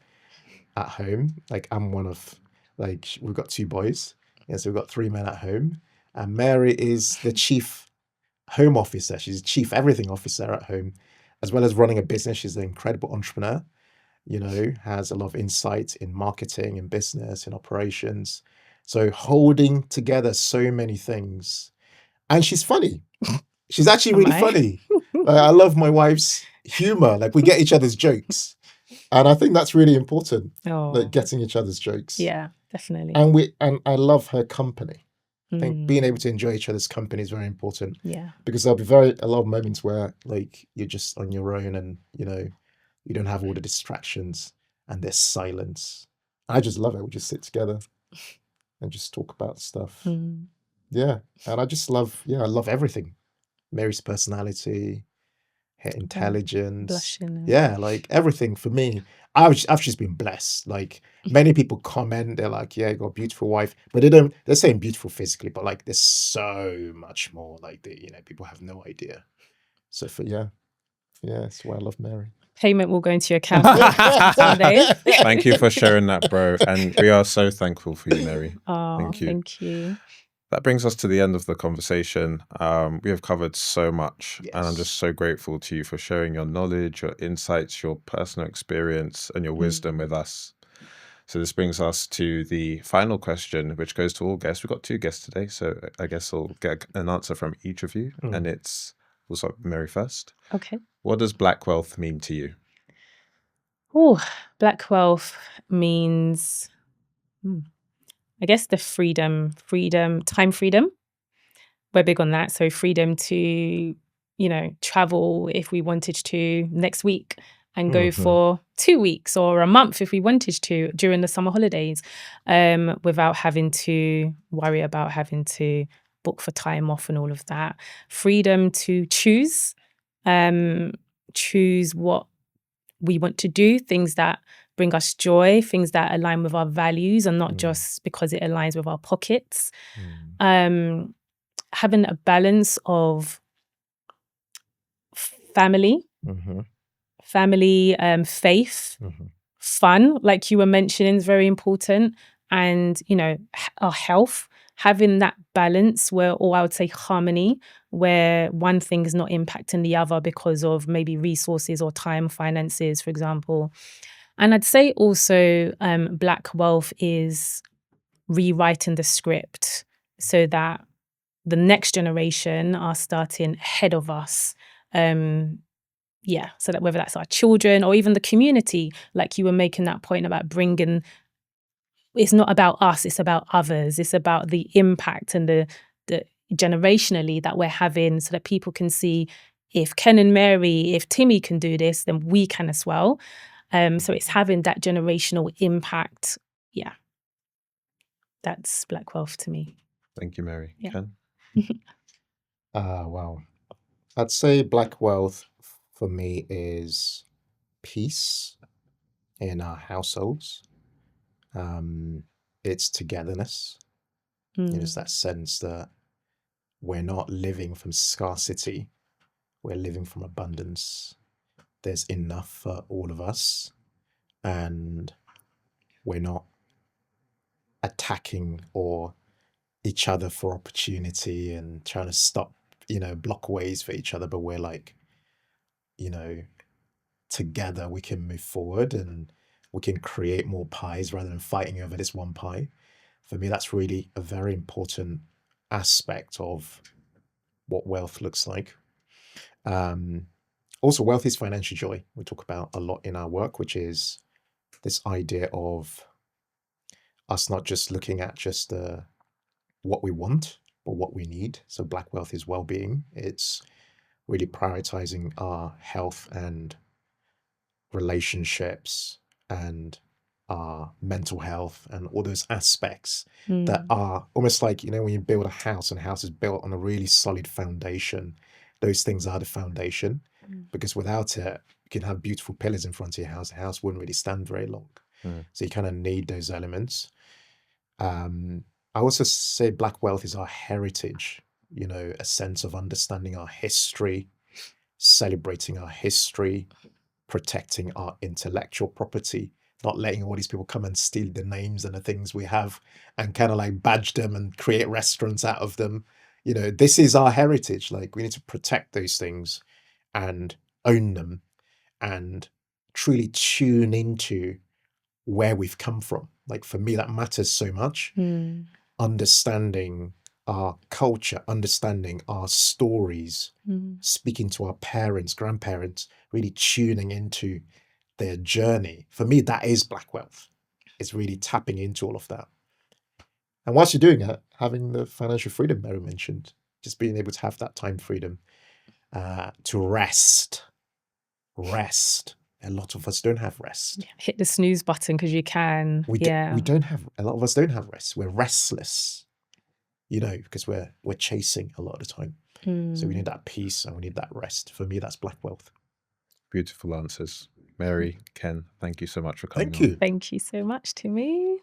at home. Like, I'm one of, like, we've got 2 boys, so we've got 3 men at home, and Mary is the chief home officer. She's the chief everything officer at home, as well as running a business. She's an incredible entrepreneur, you know, has a lot of insight in marketing and business and operations. So holding together so many things. And she's funny. She's actually really funny. I love my wife's humor. Like, we get each other's jokes. And I think that's really important. Like, getting each other's jokes. Yeah, definitely. And I love her company. I think being able to enjoy each other's company is very important. Yeah. Because there'll be a lot of moments where, like, you're just on your own and, you know, you don't have all the distractions and there's silence. I just love it. We just sit together and just talk about stuff. Yeah. And I just love, I love everything. Mary's personality, her intelligence. Blushing. Yeah, like everything for me. I've just been blessed. Like many people comment, they're like, yeah, you got a beautiful wife, but they're saying beautiful physically, but like there's so much more. Like people have no idea. So yeah, that's why I love Mary. Payment will go into your account someday. Thank you for sharing that, bro. And we are so thankful for you, Mary. Oh, Thank you. thank you. That brings us to the end of the conversation. We have covered so much, and I'm just so grateful to you for sharing your knowledge, your insights, your personal experience, and your wisdom with us. So this brings us to the final question, which goes to all guests. We've got 2 guests today, so I guess I'll get an answer from each of you. And it's also Mary first. Okay. What does Black wealth mean to you? Oh, Black wealth means, I guess, the time freedom. We're big on that. So freedom to, travel if we wanted to next week and go for 2 weeks or a month if we wanted to during the summer holidays, without having to worry about having to book for time off and all of that. Freedom to choose what we want to do, things that bring us joy, things that align with our values and not just because it aligns with our pockets. Having a balance of family, faith, fun, like you were mentioning, is very important. And, our health, having that balance or I would say harmony, where one thing is not impacting the other because of maybe resources or time, finances, for example. And I'd say also Black wealth is rewriting the script so that the next generation are starting ahead of us. So that whether that's our children or even the community, like you were making that point about bringing, it's not about us, it's about others. It's about the impact and the generationally that we're having so that people can see if Ken and Mary, if Timmy can do this, then we can as well. So it's having that generational impact. Yeah. That's Black wealth to me. Thank you, Mary. Yeah. Ken? Wow. I'd say Black wealth for me is peace in our households. It's togetherness. It's that sense that we're not living from scarcity, we're living from abundance. There's enough for all of us, and we're not attacking each other for opportunity and trying to stop, block ways for each other, but we're like, together we can move forward and we can create more pies rather than fighting over this one pie. For me, that's really a very important aspect of what wealth looks like. Also, wealth is financial joy. We talk about a lot in our work, which is this idea of us not just looking at just what we want, but what we need. So Black wealth is well-being. It's really prioritizing our health and relationships and our mental health and all those aspects that are almost like, when you build a house and a house is built on a really solid foundation, those things are the foundation. Because without it, you can have beautiful pillars in front of your house. The house wouldn't really stand very long. So you kind of need those elements. I also say Black wealth is our heritage, a sense of understanding our history, celebrating our history, protecting our intellectual property, not letting all these people come and steal the names and the things we have and kind of like badge them and create restaurants out of them. This is our heritage. Like, we need to protect those things and own them and truly tune into where we've come from. Like, for me, that matters so much. Understanding our culture, understanding our stories, speaking to our parents, grandparents, really tuning into their journey. For me, that is Black wealth. It's really tapping into all of that. And whilst you're doing that, having the financial freedom Mary mentioned, just being able to have that time freedom to rest. A lot of us don't have rest. Yeah. Hit the snooze button because you can. We don't have, a lot of us don't have rest. We're restless, because we're chasing a lot of the time. So we need that peace and we need that rest. For me, that's black wealth. Beautiful answers. Mary, Ken, thank you so much for coming Thank on. you. Thank you so much to me.